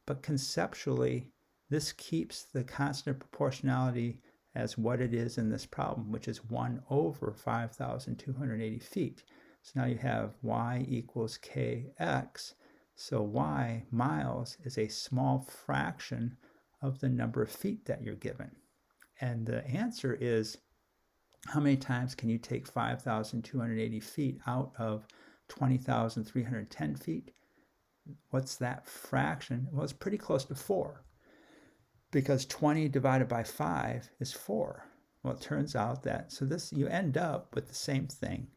but conceptually, this keeps the constant of proportionality as what it is in this problem, which is 1 over 5,280 feet. So now you have y equals kx. So y, miles, is a small fraction of the number of feet that you're given. And the answer is, how many times can you take 5,280 feet out of 20,310 feet? What's that fraction? Well, it's pretty close to 4, because 20 divided by 5 is 4. Well, it turns out that, so this, you end up with the same thing.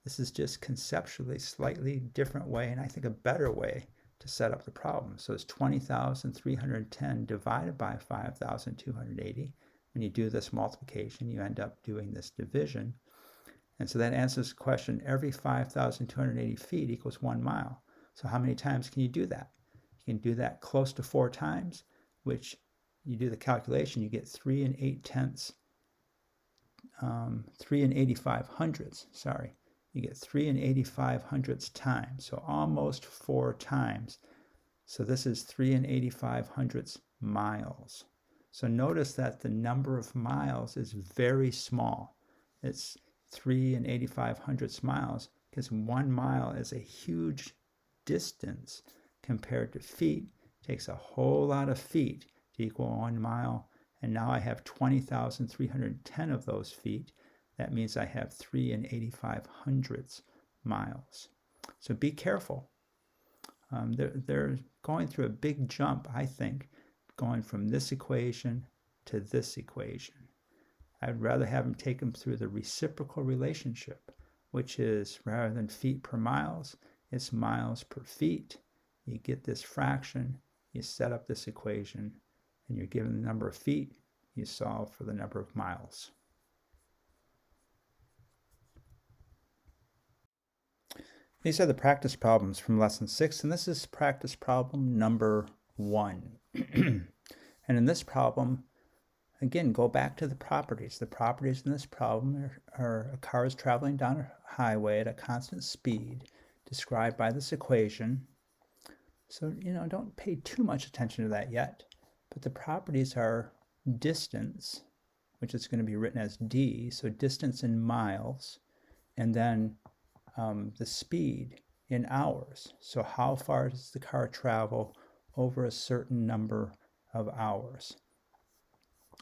This is just conceptually slightly different way, and I think a better way to set up the problem. So it's 20,310 divided by 5,280. When you do this multiplication, you end up doing this division. And so that answers the question, every 5,280 feet equals 1 mile. So how many times can you do that? You can do that close to 4 times, which you do the calculation, you get 3 and 85 hundredths, sorry. You get 3 and 85 hundredths times, so almost 4 times. So this is 3 and 85 hundredths miles. So notice that the number of miles is very small. It's 3 and 85 hundredths miles, because 1 mile is a huge distance compared to feet. It takes a whole lot of feet to equal 1 mile, and now I have 20,310 of those feet. That means I have 3 and 85 hundredths miles. So be careful. They're going through a big jump, I think, going from this equation to this equation. I'd rather have them take them through the reciprocal relationship, which is rather than feet per miles, it's miles per feet. You get this fraction, you set up this equation, and you're given the number of feet, you solve for the number of miles. These are the practice problems from lesson 6, and this is practice problem number 1. And in this problem, again, go back to the properties. The properties in this problem are a car is traveling down a highway at a constant speed, described by this equation. So, don't pay too much attention to that yet. But the properties are distance, which is going to be written as d, so distance in miles, and then the speed in hours. So how far does the car travel over a certain number of hours?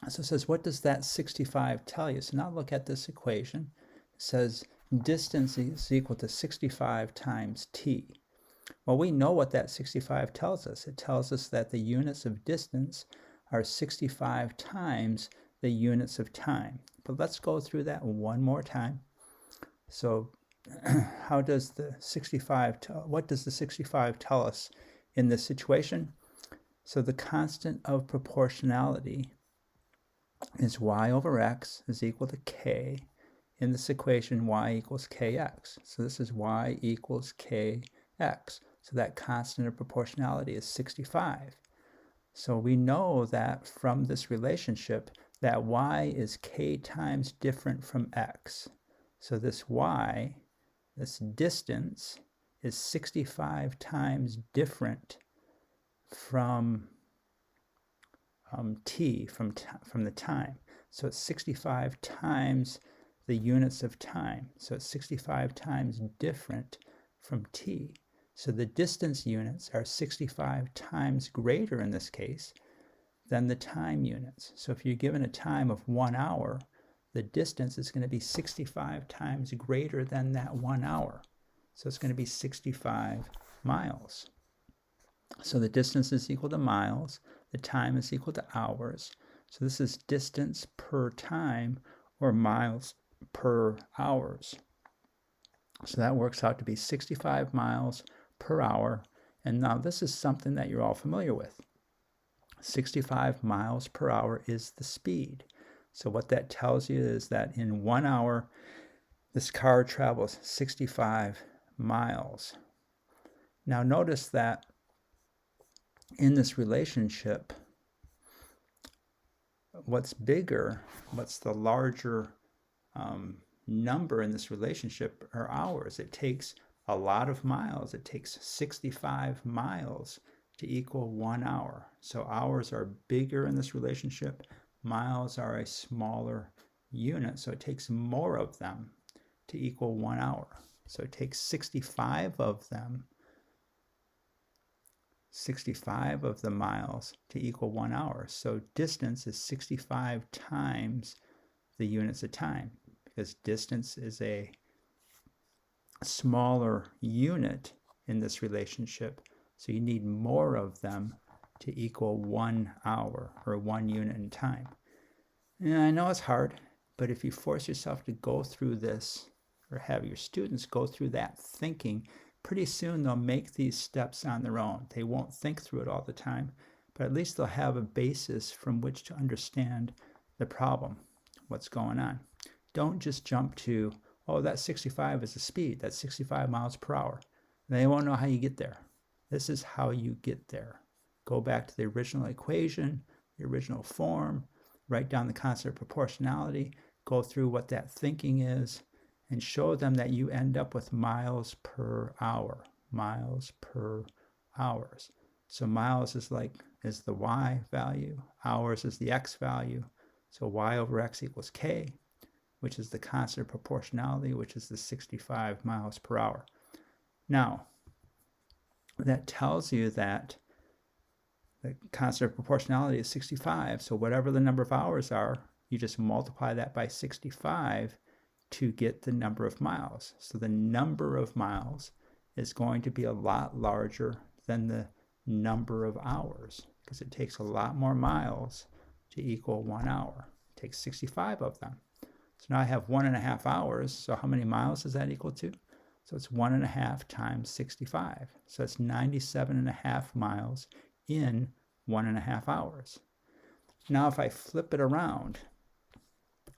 So it says, what does that 65 tell you? So now look at this equation. It says distance is equal to 65 times t. Well, we know what that 65 tells us. It tells us that the units of distance are 65 times the units of time. But let's go through that one more time. So how does the 65 what does the 65 tell us in this situation? So the constant of proportionality is y over x is equal to k. In this equation, y equals kx. So this is y equals kx. So that constant of proportionality is 65. So we know that from this relationship that y is k times different from x. So this y, this distance, is 65 times different from t, from the time. So it's 65 times the units of time. So it's 65 times different from t. So the distance units are 65 times greater in this case than the time units. So if you're given a time of 1 hour, the distance is going to be 65 times greater than that 1 hour. So it's going to be 65 miles. So the distance is equal to miles. The time is equal to hours. So this is distance per time, or miles per hours. So that works out to be 65 miles per hour. And now this is something that you're all familiar with. 65 miles per hour is the speed. So what that tells you is that in 1 hour, this car travels 65 miles. Now notice that in this relationship, what's bigger, what's the larger number in this relationship are hours. It takes a lot of miles. It takes 65 miles to equal 1 hour. So hours are bigger in this relationship. Miles are a smaller unit, so it takes more of them to equal 1 hour. So it takes 65 of them, 65 of the miles to equal 1 hour. So distance is 65 times the units of time, because distance is a smaller unit in this relationship. So you need more of them to equal 1 hour, or 1 unit in time. And I know it's hard, but if you force yourself to go through this or have your students go through that thinking, pretty soon they'll make these steps on their own. They won't think through it all the time, but at least they'll have a basis from which to understand the problem, what's going on. Don't just jump to, oh, that 65 is the speed, that's 65 miles per hour. They won't know how you get there. This is how you get there. Go back to the original equation, the original form, write down the concept of proportionality, go through what that thinking is, and show them that you end up with miles per hour. Miles per hours. So miles is the y value, hours is the x value. So y over x equals k, which is the constant of proportionality, which is the 65 miles per hour. Now, that tells you that the constant of proportionality is 65. So whatever the number of hours are, you just multiply that by 65 to get the number of miles. So the number of miles is going to be a lot larger than the number of hours because it takes a lot more miles to equal 1 hour. It takes 65 of them. So now I have 1.5 hours. So how many miles does that equal to? So it's 1.5 times 65. So it's 97.5 miles in 1.5 hours. Now if I flip it around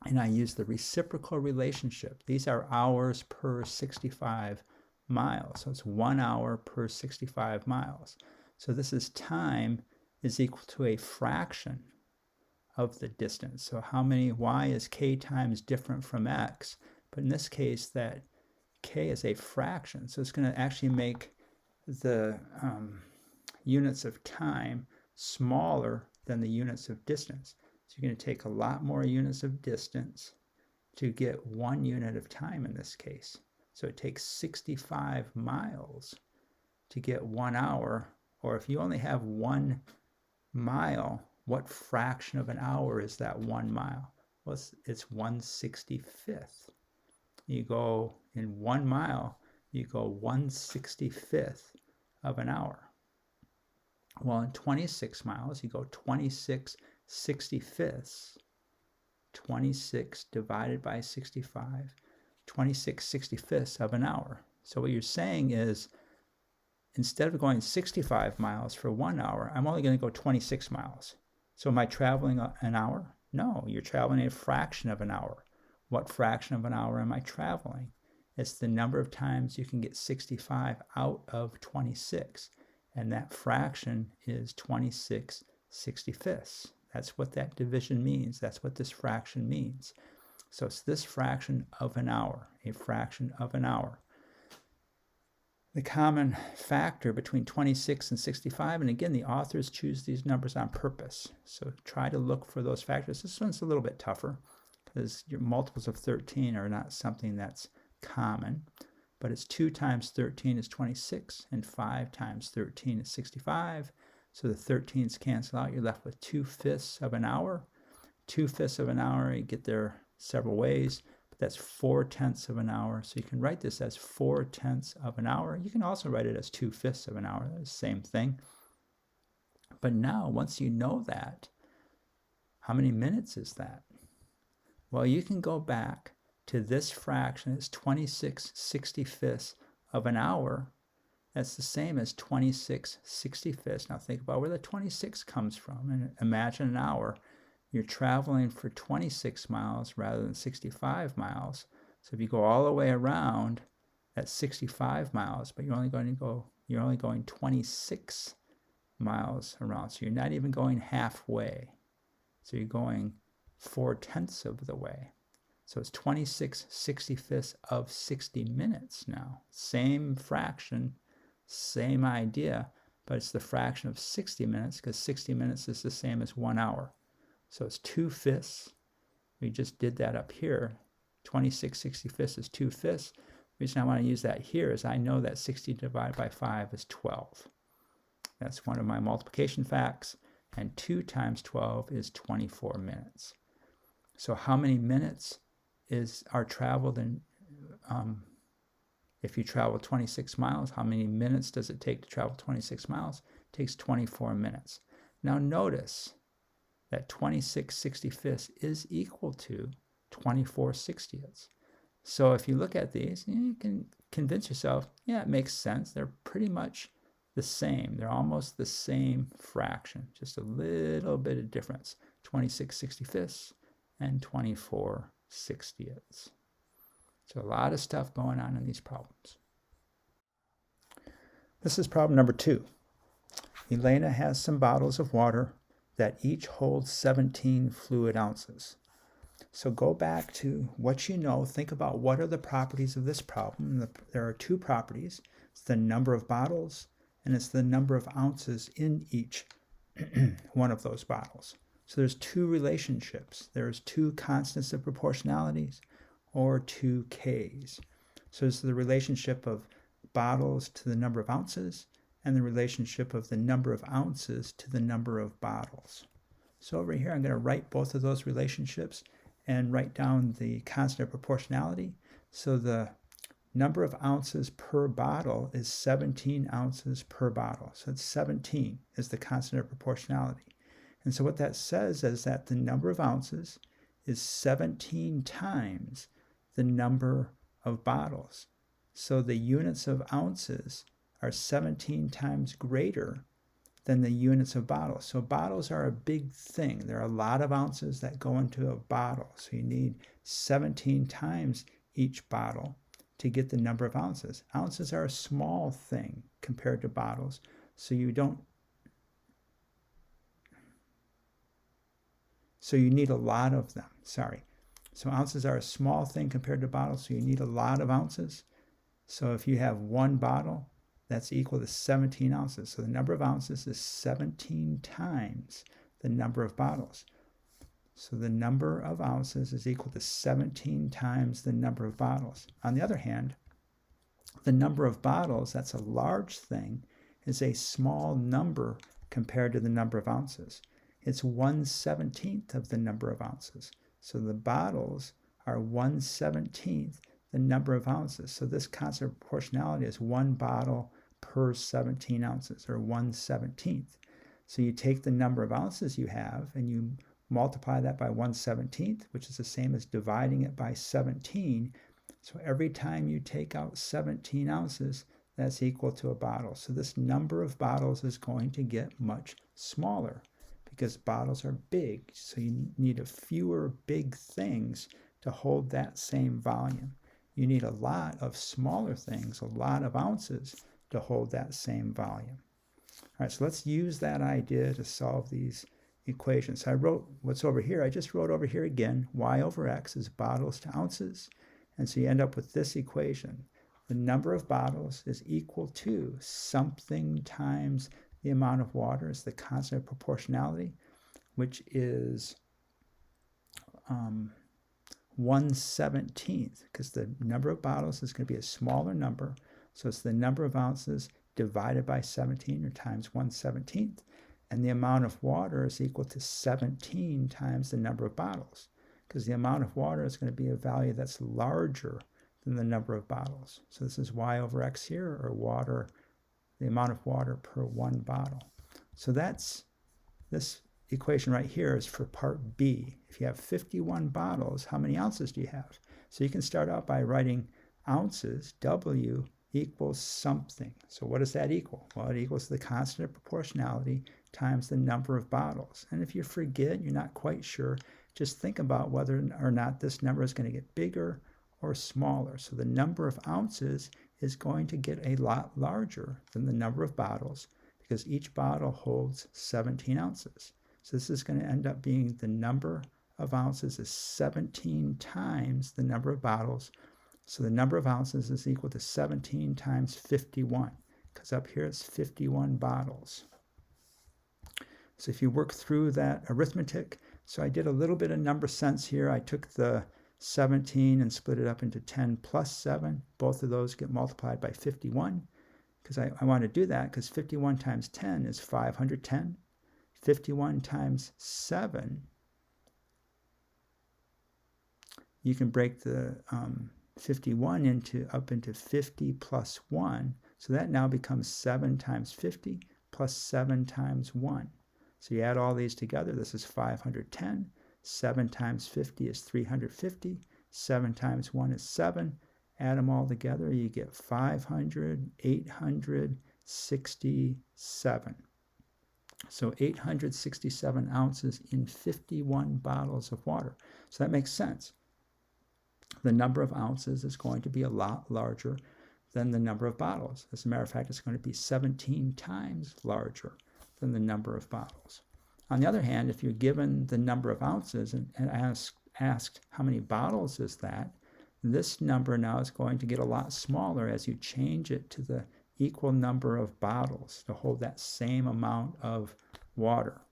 and I use the reciprocal relationship, these are hours per 65 miles. So it's 1 hour per 65 miles. So this is time is equal to a fraction of the distance. So how many, y is k times different from x, but in this case that k is a fraction. So it's going to actually make the units of time smaller than the units of distance. So you're going to take a lot more units of distance to get 1 unit of time in this case. So it takes 65 miles to get 1 hour, or if you only have 1 mile, what fraction of an hour is that 1 mile? Well, it's 1/65th. You go in 1 mile, you go 1/65th of an hour. Well, in 26 miles, you go 26/65ths. 26 divided by 65, 26/65ths of an hour. So what you're saying is, instead of going 65 miles for 1 hour, I'm only going to go 26 miles. So am I traveling an hour? No, you're traveling a fraction of an hour. What fraction of an hour am I traveling? It's the number of times you can get 65 out of 26. And that fraction is 26/65ths. That's what that division means. That's what this fraction means. So it's this fraction of an hour, a fraction of an hour. The common factor between 26 and 65, and again, the authors choose these numbers on purpose. So try to look for those factors. This one's a little bit tougher because your multiples of 13 are not something that's common, but it's 2 times 13 is 26, and 5 times 13 is 65. So the 13s cancel out. You're left with 2/5 of an hour. 2/5 of an hour, you get there several ways, but that's 4/10 of an hour. So you can write this as 4/10 of an hour. You can also write it as 2/5 of an hour. That's the same thing. But now, once you know that, how many minutes is that? Well, you can go back to this fraction. It's 26/65ths of an hour. That's the same as 26/65ths. Now think about where the 26 comes from, and imagine an hour. You're traveling for 26 miles rather than 65 miles. So if you go all the way around, that's 65 miles, but you're only going 26 miles around. So you're not even going halfway. So you're going 4/10 of the way. So it's 26/65ths of 60 minutes now. Same fraction, same idea, but it's the fraction of 60 minutes because 60 minutes is the same as 1 hour. So it's 2/5. We just did that up here. 26/65ths is 2/5. The reason I want to use that here is I know that 60 divided by 5 is 12. That's one of my multiplication facts. And 2 times 12 is 24 minutes. So how many minutes are traveled in, if you travel 26 miles, how many minutes does it take to travel 26 miles? It takes 24 minutes. Now notice that 26/65ths is equal to 24/60ths. So if you look at these, you can convince yourself, yeah, it makes sense. They're pretty much the same. They're almost the same fraction, just a little bit of difference, 26/65 and 24/60. So a lot of stuff going on in these problems. This is problem number 2. Elena has some bottles of water that each hold 17 fluid ounces. So go back to what you know. Think about what are the properties of this problem. There are 2 properties. It's the number of bottles and it's the number of ounces in each one of those bottles. So there's 2 relationships. There's 2 constants of proportionalities or 2 Ks. So it's the relationship of bottles to the number of ounces and the relationship of the number of ounces to the number of bottles. So over here, I'm going to write both of those relationships and write down the constant of proportionality. So the number of ounces per bottle is 17 ounces per bottle. So it's 17 is the constant of proportionality. And so what that says is that the number of ounces is 17 times the number of bottles. So the units of ounces are 17 times greater than the units of bottles. So bottles are a big thing. There are a lot of ounces that go into a bottle. So you need 17 times each bottle to get the number of ounces. Ounces are a small thing compared to bottles. So you need a lot of them. Sorry. So ounces are a small thing compared to bottles. So you need a lot of ounces. So if you have 1 bottle, that's equal to 17 ounces. So the number of ounces is 17 times the number of bottles. So the number of ounces is equal to 17 times the number of bottles. On the other hand, the number of bottles, that's a large thing, is a small number compared to the number of ounces. It's 1/17 of the number of ounces. So the bottles are 1/17 the number of ounces. So this constant of proportionality is 1 bottle per 17 ounces, or 1/17. So you take the number of ounces you have and you multiply that by 1/17, which is the same as dividing it by 17. So every time you take out 17 ounces, that's equal to a bottle. So this number of bottles is going to get much smaller because bottles are big. So you need fewer big things to hold that same volume. You need a lot of smaller things, a lot of ounces, to hold that same volume. All right, so let's use that idea to solve these equations. So I wrote what's over here. I just wrote over here again, y over x is bottles to ounces. And so you end up with this equation. The number of bottles is equal to something times the amount of water. It's the constant of proportionality, which is 1/17, because the number of bottles is going to be a smaller number. So it's the number of ounces divided by 17, or times 1/17. And the amount of water is equal to 17 times the number of bottles, because the amount of water is going to be a value that's larger than the number of bottles. So this is y over x here, or water, the amount of water per 1 bottle. So that's this equation right here is for part B. If you have 51 bottles, how many ounces do you have? So you can start out by writing ounces, W equals something. So what does that equal? Well, it equals the constant of proportionality times the number of bottles. And if you forget, you're not quite sure, just think about whether or not this number is going to get bigger or smaller. So the number of ounces is going to get a lot larger than the number of bottles, because each bottle holds 17 ounces. So this is going to end up being the number of ounces is 17 times the number of bottles. So the number of ounces is equal to 17 times 51, because up here it's 51 bottles. So if you work through that arithmetic, so I did a little bit of number sense here. I took the 17 and split it up into 10 plus 7. Both of those get multiplied by 51, because I want to do that because 51 times 10 is 510. 51 times 7, you can break the 51 up into 50 plus 1. So that now becomes 7 times 50 plus 7 times 1. So you add all these together. This is 510. 7 times 50 is 350. 7 times 1 is 7. Add them all together, you get 867. So 867 ounces in 51 bottles of water. So that makes sense. The number of ounces is going to be a lot larger than the number of bottles. As a matter of fact, it's going to be 17 times larger than the number of bottles. On the other hand, if you're given the number of ounces and asked how many bottles is that, this number now is going to get a lot smaller as you change it to the equal number of bottles to hold that same amount of water.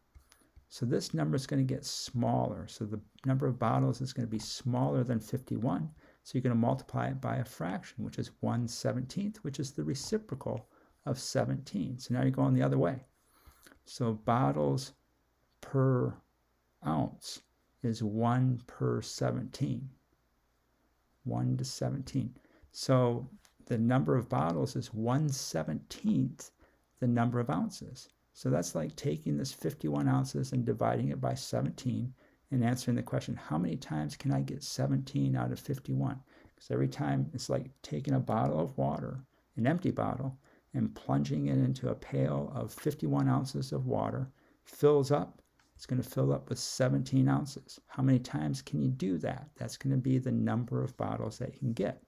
So this number is going to get smaller. So the number of bottles is going to be smaller than 51. So you're going to multiply it by a fraction, which is 1/17, which is the reciprocal of 17. So now you're going the other way. So bottles per ounce is 1 per 17. 1 to 17. So the number of bottles is 1/17 the number of ounces. So that's like taking this 51 ounces and dividing it by 17 and answering the question, how many times can I get 17 out of 51? Because every time it's like taking a bottle of water, an empty bottle, and plunging it into a pail of 51 ounces of water, fills up. It's going to fill up with 17 ounces. How many times can you do that? That's going to be the number of bottles that you can get.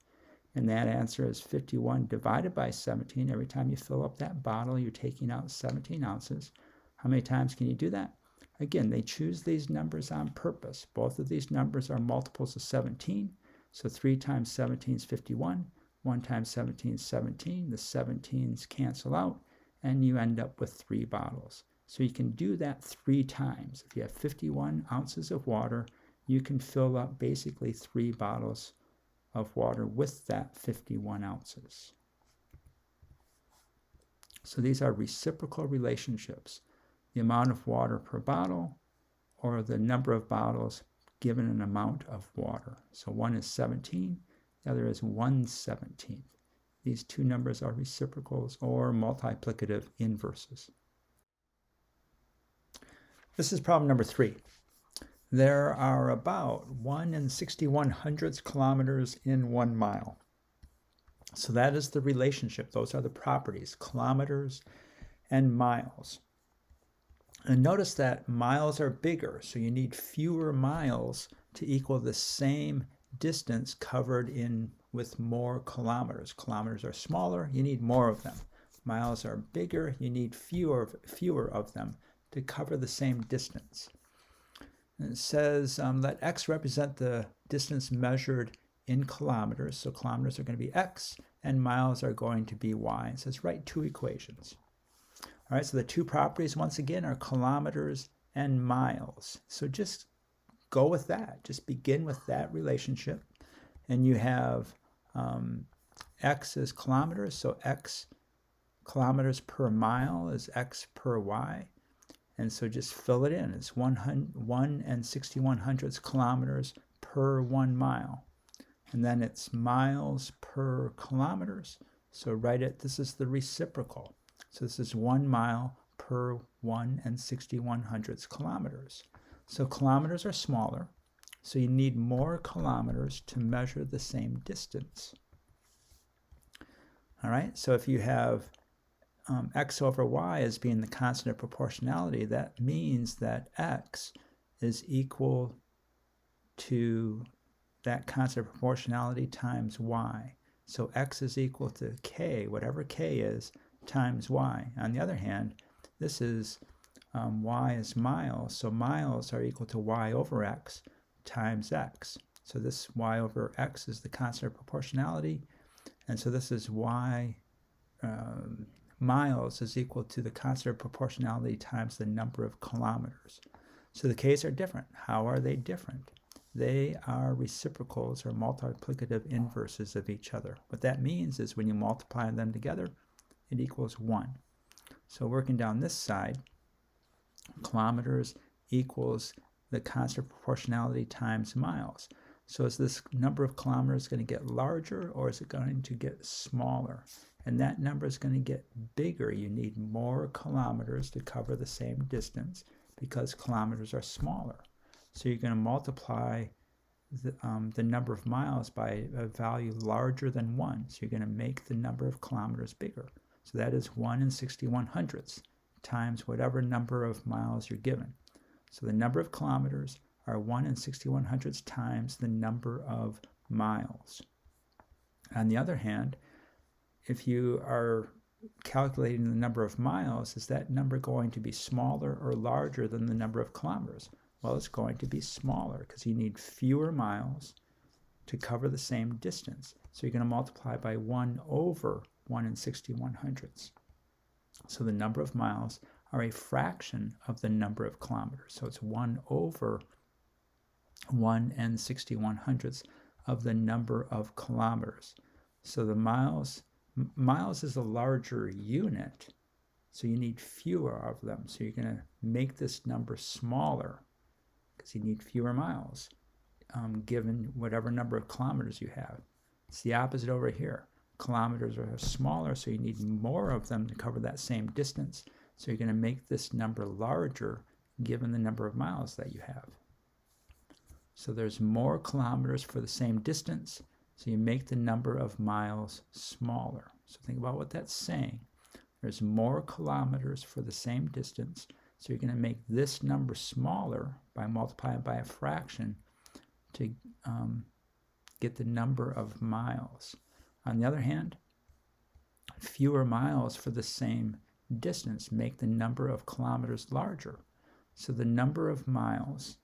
And that answer is 51 divided by 17. Every time you fill up that bottle, you're taking out 17 ounces. How many times can you do that? Again, they choose these numbers on purpose. Both of these numbers are multiples of 17. So 3 times 17 is 51. 1 times 17 is 17. The 17s cancel out, and you end up with 3 bottles. So you can do that 3 times. If you have 51 ounces of water, you can fill up basically 3 bottles of water with that 51 ounces. So these are reciprocal relationships. The amount of water per bottle or the number of bottles given an amount of water. So one is 17, the other is 1/17. These two numbers are reciprocals or multiplicative inverses. This is problem number 3. There are about 1 61/100 kilometers in 1 mile. So that is the relationship. Those are the properties, kilometers and miles. And notice that miles are bigger, so you need fewer miles to equal the same distance covered in with more kilometers. Kilometers are smaller, you need more of them. Miles are bigger, you need fewer of them to cover the same distance. And it says let x represent the distance measured in kilometers. So kilometers are going to be x and miles are going to be y. It says write 2 equations. All right, so the 2 properties once again are kilometers and miles. So just go with that. Just begin with that relationship. And you have x is kilometers, so x kilometers per mile is x per y. And so just fill it in. It's 1 61/100 kilometers per 1 mile. And then it's miles per kilometers. So write it, this is the reciprocal. So this is 1 mile per 1 61/100 kilometers. So kilometers are smaller. So you need more kilometers to measure the same distance. All right, so if you have x over y as being the constant of proportionality, that means that x is equal to that constant of proportionality times y. So x is equal to k, whatever k is, times y. On the other hand, this is y is miles, so miles are equal to y over x times x. So this y over x is the constant of proportionality, and so this is y miles is equal to the constant of proportionality times the number of kilometers. So the k's are different. How are they different? They are reciprocals or multiplicative inverses of each other. What that means is when you multiply them together, it equals 1. So working down this side, kilometers equals the constant of proportionality times miles. So is this number of kilometers going to get larger or is it going to get smaller? And that number is going to get bigger. You need more kilometers to cover the same distance because kilometers are smaller. So you're going to multiply the number of miles by a value larger than 1. So you're going to make the number of kilometers bigger. So that is 1 in 61/100ths times whatever number of miles you're given. So the number of kilometers are 1 in 61/100ths times the number of miles. On the other hand, if you are calculating the number of miles, is that number going to be smaller or larger than the number of kilometers? Well, it's going to be smaller because you need fewer miles to cover the same distance. So you're going to multiply by 1 over 1 in 61/100ths. So the number of miles are a fraction of the number of kilometers. So it's 1 over 1 in 61/100ths of the number of kilometers. So the miles is a larger unit, so you need fewer of them. So you're going to make this number smaller because you need fewer miles given whatever number of kilometers you have. It's the opposite over here. Kilometers are smaller, so you need more of them to cover that same distance. So you're going to make this number larger given the number of miles that you have. So there's more kilometers for the same distance, so you make the number of miles smaller. So think about what that's saying. There's more kilometers for the same distance, so you're going to make this number smaller by multiplying by a fraction to get the number of miles. On the other hand, fewer miles for the same distance make the number of kilometers larger. So the number of miles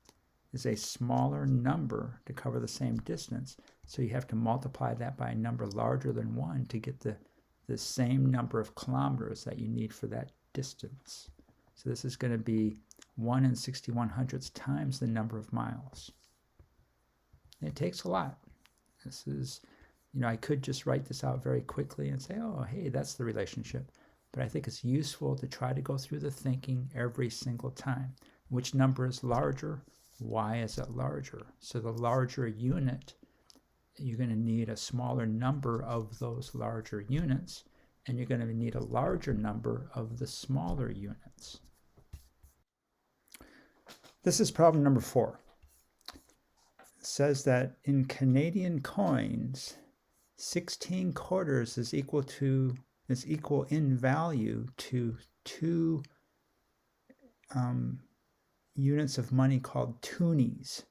is a smaller number to cover the same distance, so you have to multiply that by a number larger than 1 to get the same number of kilometers that you need for that distance. So this is going to be 1 in 61/100ths times the number of miles. It takes a lot. This is, I could just write this out very quickly and say, oh, hey, that's the relationship. But I think it's useful to try to go through the thinking every single time. Which number is larger? Why is it larger? So the larger unit, you're going to need a smaller number of those larger units, and you're going to need a larger number of the smaller units. This is problem number 4. It says that in Canadian coins, 16 quarters is equal in value to 2 units of money called toonies.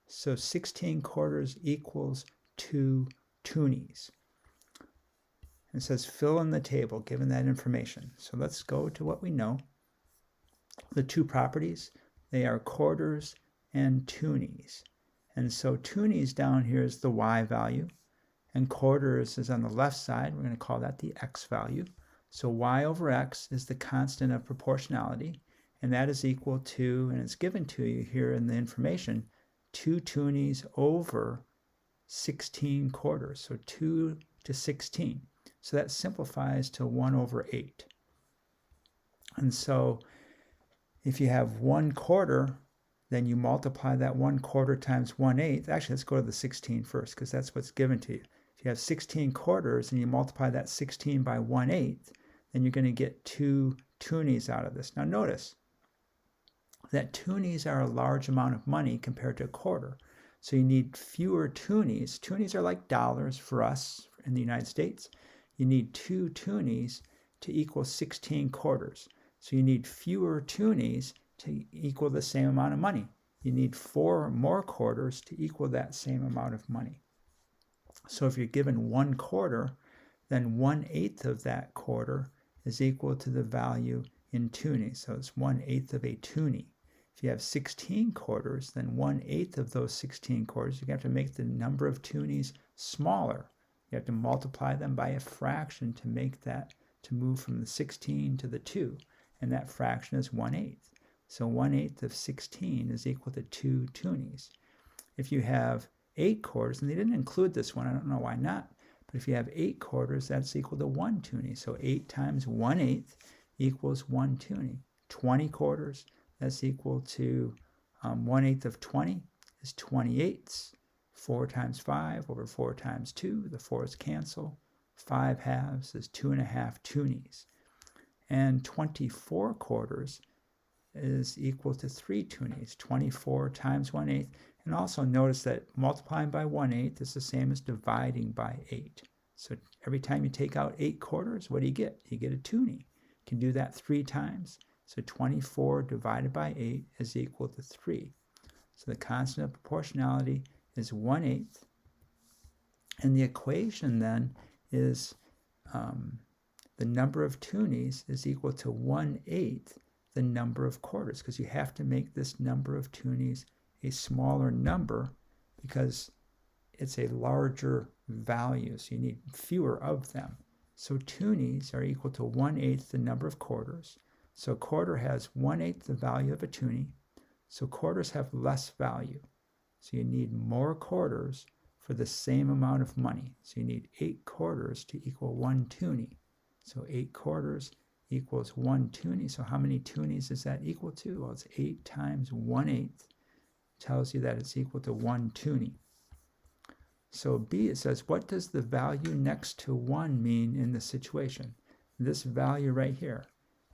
So 16 quarters equals 2 toonies. It says fill in the table given that information. So let's go to what we know. The two properties, they are quarters and toonies. And so toonies down here is the y value, and quarters is on the left side. We're going to call that the x value. So y over x is the constant of proportionality, and that is equal to, and it's given to you here in the information, 2 toonies over 16 quarters. So 2 to 16. So that simplifies to 1 over 8. And so if you have 1 quarter, then you multiply that 1 quarter times 1/8. Actually, let's go to the 16 first, because that's what's given to you. If you have 16 quarters and you multiply that 16 by 1/8, then you're going to get 2 toonies out of this. Now notice that toonies are a large amount of money compared to a quarter. So you need fewer toonies. Toonies are like dollars for us in the United States. You need 2 toonies to equal 16 quarters. So you need fewer toonies to equal the same amount of money. You need 4 more quarters to equal that same amount of money. So if you're given 1 quarter, then 1/8 of that quarter is equal to the value in toonies. So it's 1/8 of a toonie. If you have 16 quarters, then 1/8 of those 16 quarters, you have to make the number of toonies smaller. You have to multiply them by a fraction to make that, to move from the 16 to the 2. And that fraction is 1/8. So 1/8 of 16 is equal to 2 toonies. If you have 8 quarters, and they didn't include this one, I don't know why not, but if you have 8 quarters, that's equal to 1 toonie. So 8 times 1/8 equals 1 toonie. 20 quarters, that's equal to 1/8 of 20 is 28ths. 4 times 5 over 4 times 2, the 4's cancel. 5 halves is 2.5 toonies. And 24 quarters is equal to 3 toonies. 24 times 1/8 And also notice that multiplying by 1/8 is the same as dividing by 8. So every time you take out 8 quarters, what do you get? You get a toonie. You can do that 3 times. So 24 divided by 8 is equal to 3. So the constant of proportionality is 1/8. And the equation then is the number of toonies is equal to 1/8 the number of quarters, because you have to make this number of toonies a smaller number because it's a larger value, so you need fewer of them. So toonies are equal to 1/8 the number of quarters. So a quarter has 1/8 the value of a toonie. So quarters have less value. So you need more quarters for the same amount of money. So you need 8 quarters to equal 1 toonie. So 8 quarters equals 1 toonie. So how many toonies is that equal to? Well, it's 8 times 1/8 tells you that it's equal to 1 toonie. So B, it says, what does the value next to 1 mean in this situation? This value right here.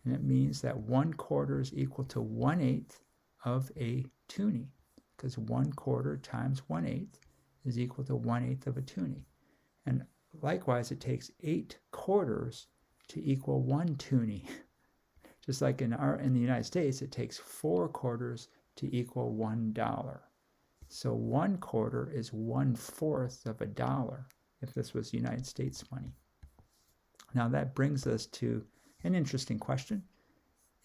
And it means that 1/4 is equal to 1/8 of a toonie, because 1/4 times 1/8 is equal to 1/8 of a toonie. And likewise, it takes 8 quarters to equal 1 toonie. Just like in the United States, it takes 4 quarters to equal $1. So 1/4 is 1/4 of a dollar if this was United States money. Now that brings us to an interesting question.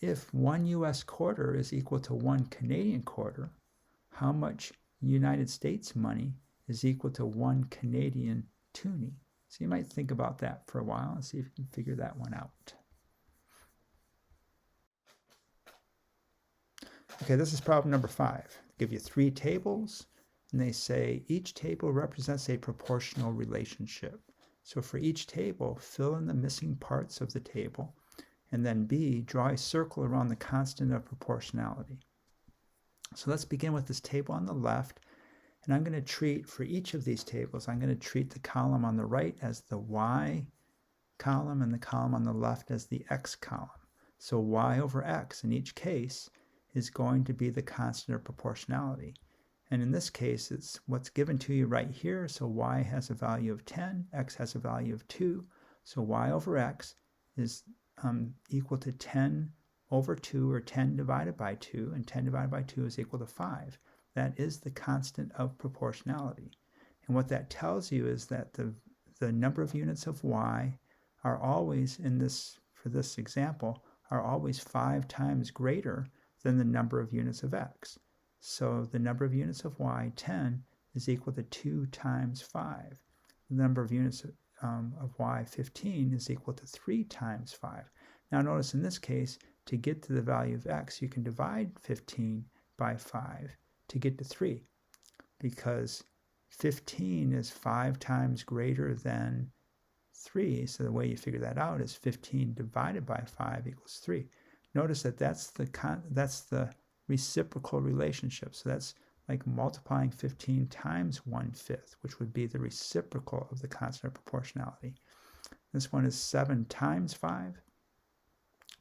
If 1 US quarter is equal to 1 Canadian quarter, how much United States money is equal to 1 Canadian toonie? So you might think about that for a while and see if you can figure that one out. Okay, this is problem number 5. They give you 3 tables, and they say each table represents a proportional relationship. So for each table, fill in the missing parts of the table, and then B, draw a circle around the constant of proportionality. So let's begin with this table on the left, and I'm going to treat, for each of these tables, I'm going to treat the column on the right as the Y column and the column on the left as the X column. So Y over X in each case is going to be the constant of proportionality. And in this case, it's what's given to you right here. So Y has a value of 10, X has a value of 2. So Y over X is equal to 10 over 2, or 10 divided by 2, and 10 divided by 2 is equal to 5. That is the constant of proportionality. And what that tells you is that the number of units of Y are always, for this example, are always 5 times greater than the number of units of X. So the number of units of Y, 10, is equal to 2 times 5. The number of units of Y, 15, is equal to 3 times 5. Now notice in this case, to get to the value of X, you can divide 15 by 5 to get to 3, because 15 is 5 times greater than 3. So the way you figure that out is 15 divided by 5 equals 3. Notice that that's the reciprocal relationship. So that's like multiplying 15 times 1/5, which would be the reciprocal of the constant of proportionality. This one is 7 times 5.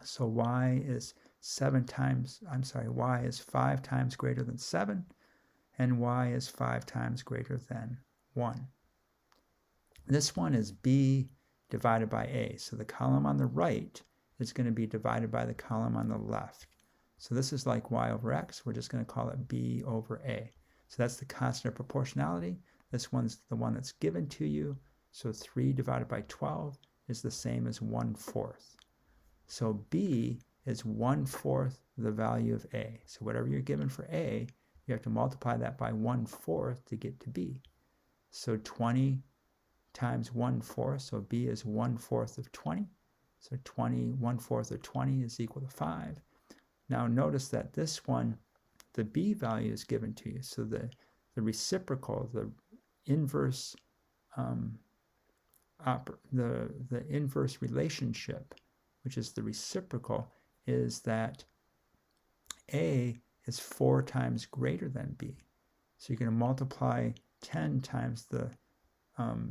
So Y is 5 times greater than 7, and Y is 5 times greater than 1. This one is B divided by A. So the column on the right is going to be divided by the column on the left. So this is like Y over X. We're just going to call it B over A. So that's the constant of proportionality. This one's the one that's given to you. So 3 divided by 12 is the same as 1/4. So B is 1/4 the value of A. So whatever you're given for A, you have to multiply that by 1/4 to get to B. So 20 times 1/4, so B is 1/4 of 20. So 1/4 of 20 is equal to 5. Now notice that this one, the B value is given to you. So the reciprocal, the inverse, the inverse relationship, which is the reciprocal, is that A is 4 times greater than B. So you're going to multiply 10 times the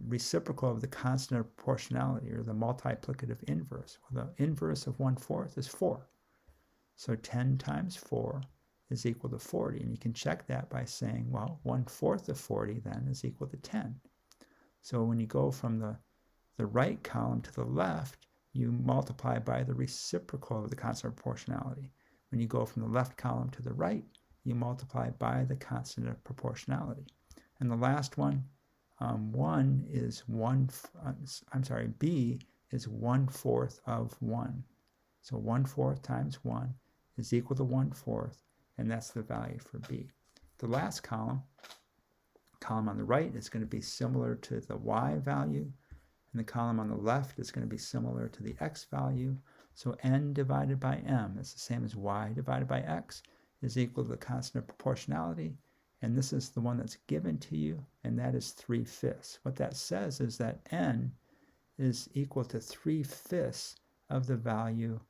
reciprocal of the constant of proportionality, or the multiplicative inverse. Well, the inverse of 1/4 is 4. So 10 times 4 is equal to 40. And you can check that by saying, well, 1/4 of 40 then is equal to 10. So when you go from the right column to the left, you multiply by the reciprocal of the constant of proportionality. When you go from the left column to the right, you multiply by the constant of proportionality. And the last one, B is 1/4 of 1. So 1/4 times 1 is equal to 1/4, and that's the value for B. The last column on the right is going to be similar to the y value, and the column on the left is going to be similar to the x value. So n divided by m is the same as y divided by x is equal to the constant of proportionality, and this is the one that's given to you, and that is 3/5. What that says is that n is equal to 3/5 of the value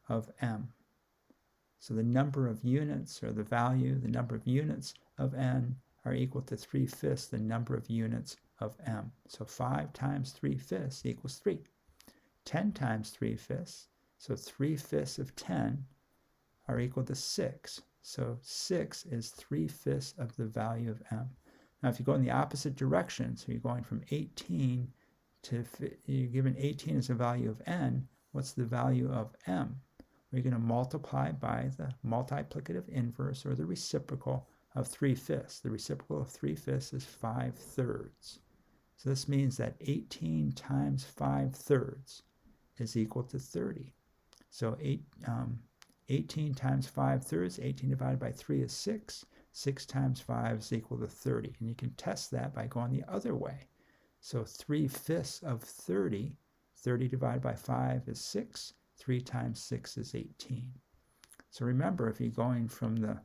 of m. So the number of units, or the value, the number of units of n are equal to 3/5 the number of units of m. So 5 times 3/5 equals 3. 10 times 3/5, so 3/5 of 10 are equal to 6. So 6 is 3/5 of the value of m. Now if you go in the opposite direction, so you're going from 18 to, you're given 18 as a value of n, what's the value of m? We're going to multiply by the multiplicative inverse, or the reciprocal, of 3/5. The reciprocal of 3/5 is 5/3. So this means that 18 times 5/3 is equal to 30. So 18 times 5/3, 18 divided by 3 is 6. 6 times 5 is equal to 30. And you can test that by going the other way. So 3/5 of 30, 30 divided by 5 is 6. 3 times 6 is 18. So remember, if you're going from the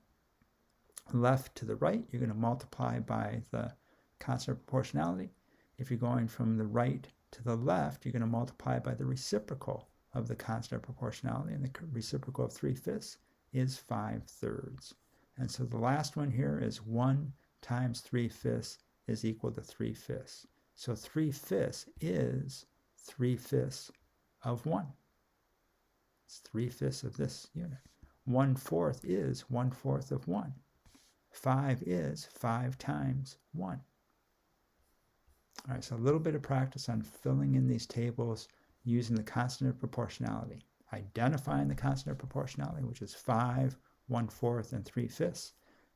left to the right, you're going to multiply by the constant of proportionality. If you're going from the right to the left, you're going to multiply by the reciprocal of the constant of proportionality, and the reciprocal of 3/5 is 5/3. And so the last one here is 1 times 3/5 is equal to 3/5. So 3/5 is 3/5 of 1. It's 3/5 of this unit. 1/4 is 1/4 of 1. 5 is 5 times 1. All right, so a little bit of practice on filling in these tables using the constant of proportionality. Identifying the constant of proportionality, which is 5, 1/4, and 3/5,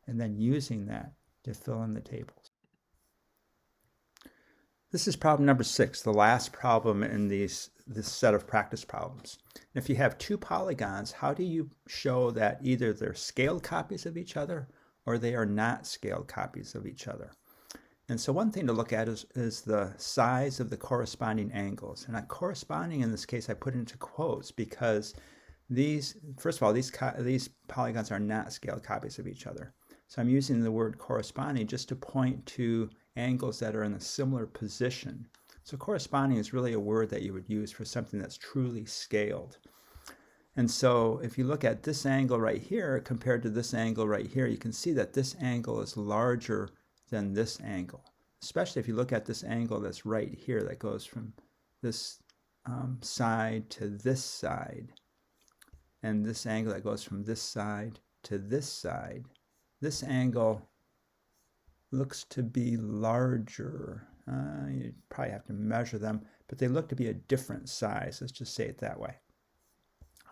and then using that to fill in the tables. This is problem number 6, the last problem in this set of practice problems. And if you have two polygons, how do you show that either they're scaled copies of each other or they are not scaled copies of each other? And so one thing to look at is the size of the corresponding angles. And corresponding in this case I put into quotes because these, first of all, these polygons are not scaled copies of each other. So I'm using the word corresponding just to point to angles that are in a similar position. So corresponding is really a word that you would use for something that's truly scaled. And so if you look at this angle right here compared to this angle right here, you can see that this angle is larger than this angle, especially if you look at this angle that's right here that goes from this side to this side, and this angle that goes from this side to this side. This angle looks to be larger. You probably have to measure them, but they look to be a different size. Let's just say it that way.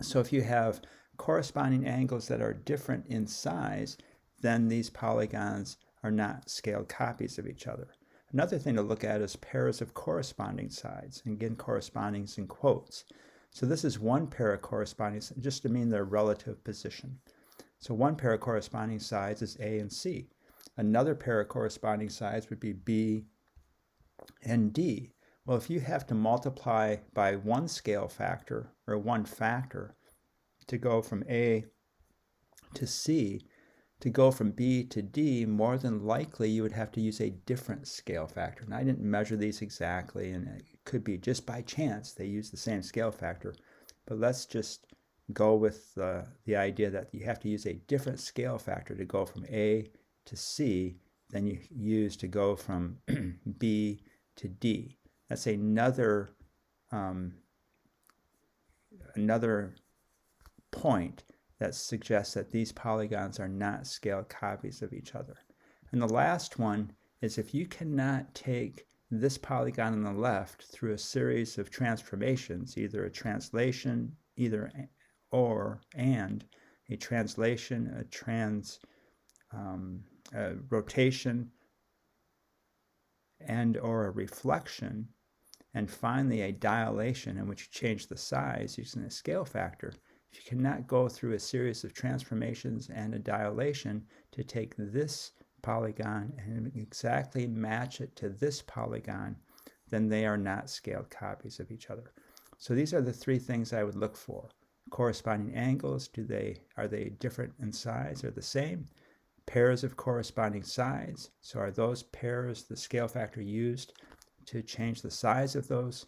So if you have corresponding angles that are different in size, then these polygons are not scaled copies of each other. Another thing to look at is pairs of corresponding sides. And again, corresponding is in quotes. So this is one pair of corresponding, just to mean their relative position. So one pair of corresponding sides is A and C. Another pair of corresponding sides would be B and D. Well, if you have to multiply by one scale factor, or one factor, to go from A to C, to go from B to D, more than likely you would have to use a different scale factor. And I didn't measure these exactly, and it could be just by chance they use the same scale factor. But let's just go with the idea that you have to use a different scale factor to go from A to C than you use to go from B to D. That's another point that suggests that these polygons are not scaled copies of each other. And the last one is if you cannot take this polygon on the left through a series of transformations, either a translation, either or, and a translation, a rotation, and or a reflection, and finally a dilation in which you change the size using a scale factor. If you cannot go through a series of transformations and a dilation to take this polygon and exactly match it to this polygon, then they are not scaled copies of each other. So these are the three things I would look for. Corresponding angles, are they different in size or the same? Pairs of corresponding sides, so are those pairs the scale factor used to change the size of those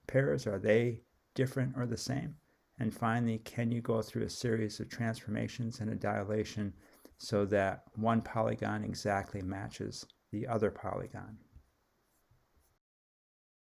pairs? Are they different or the same? And finally, can you go through a series of transformations and a dilation so that one polygon exactly matches the other polygon?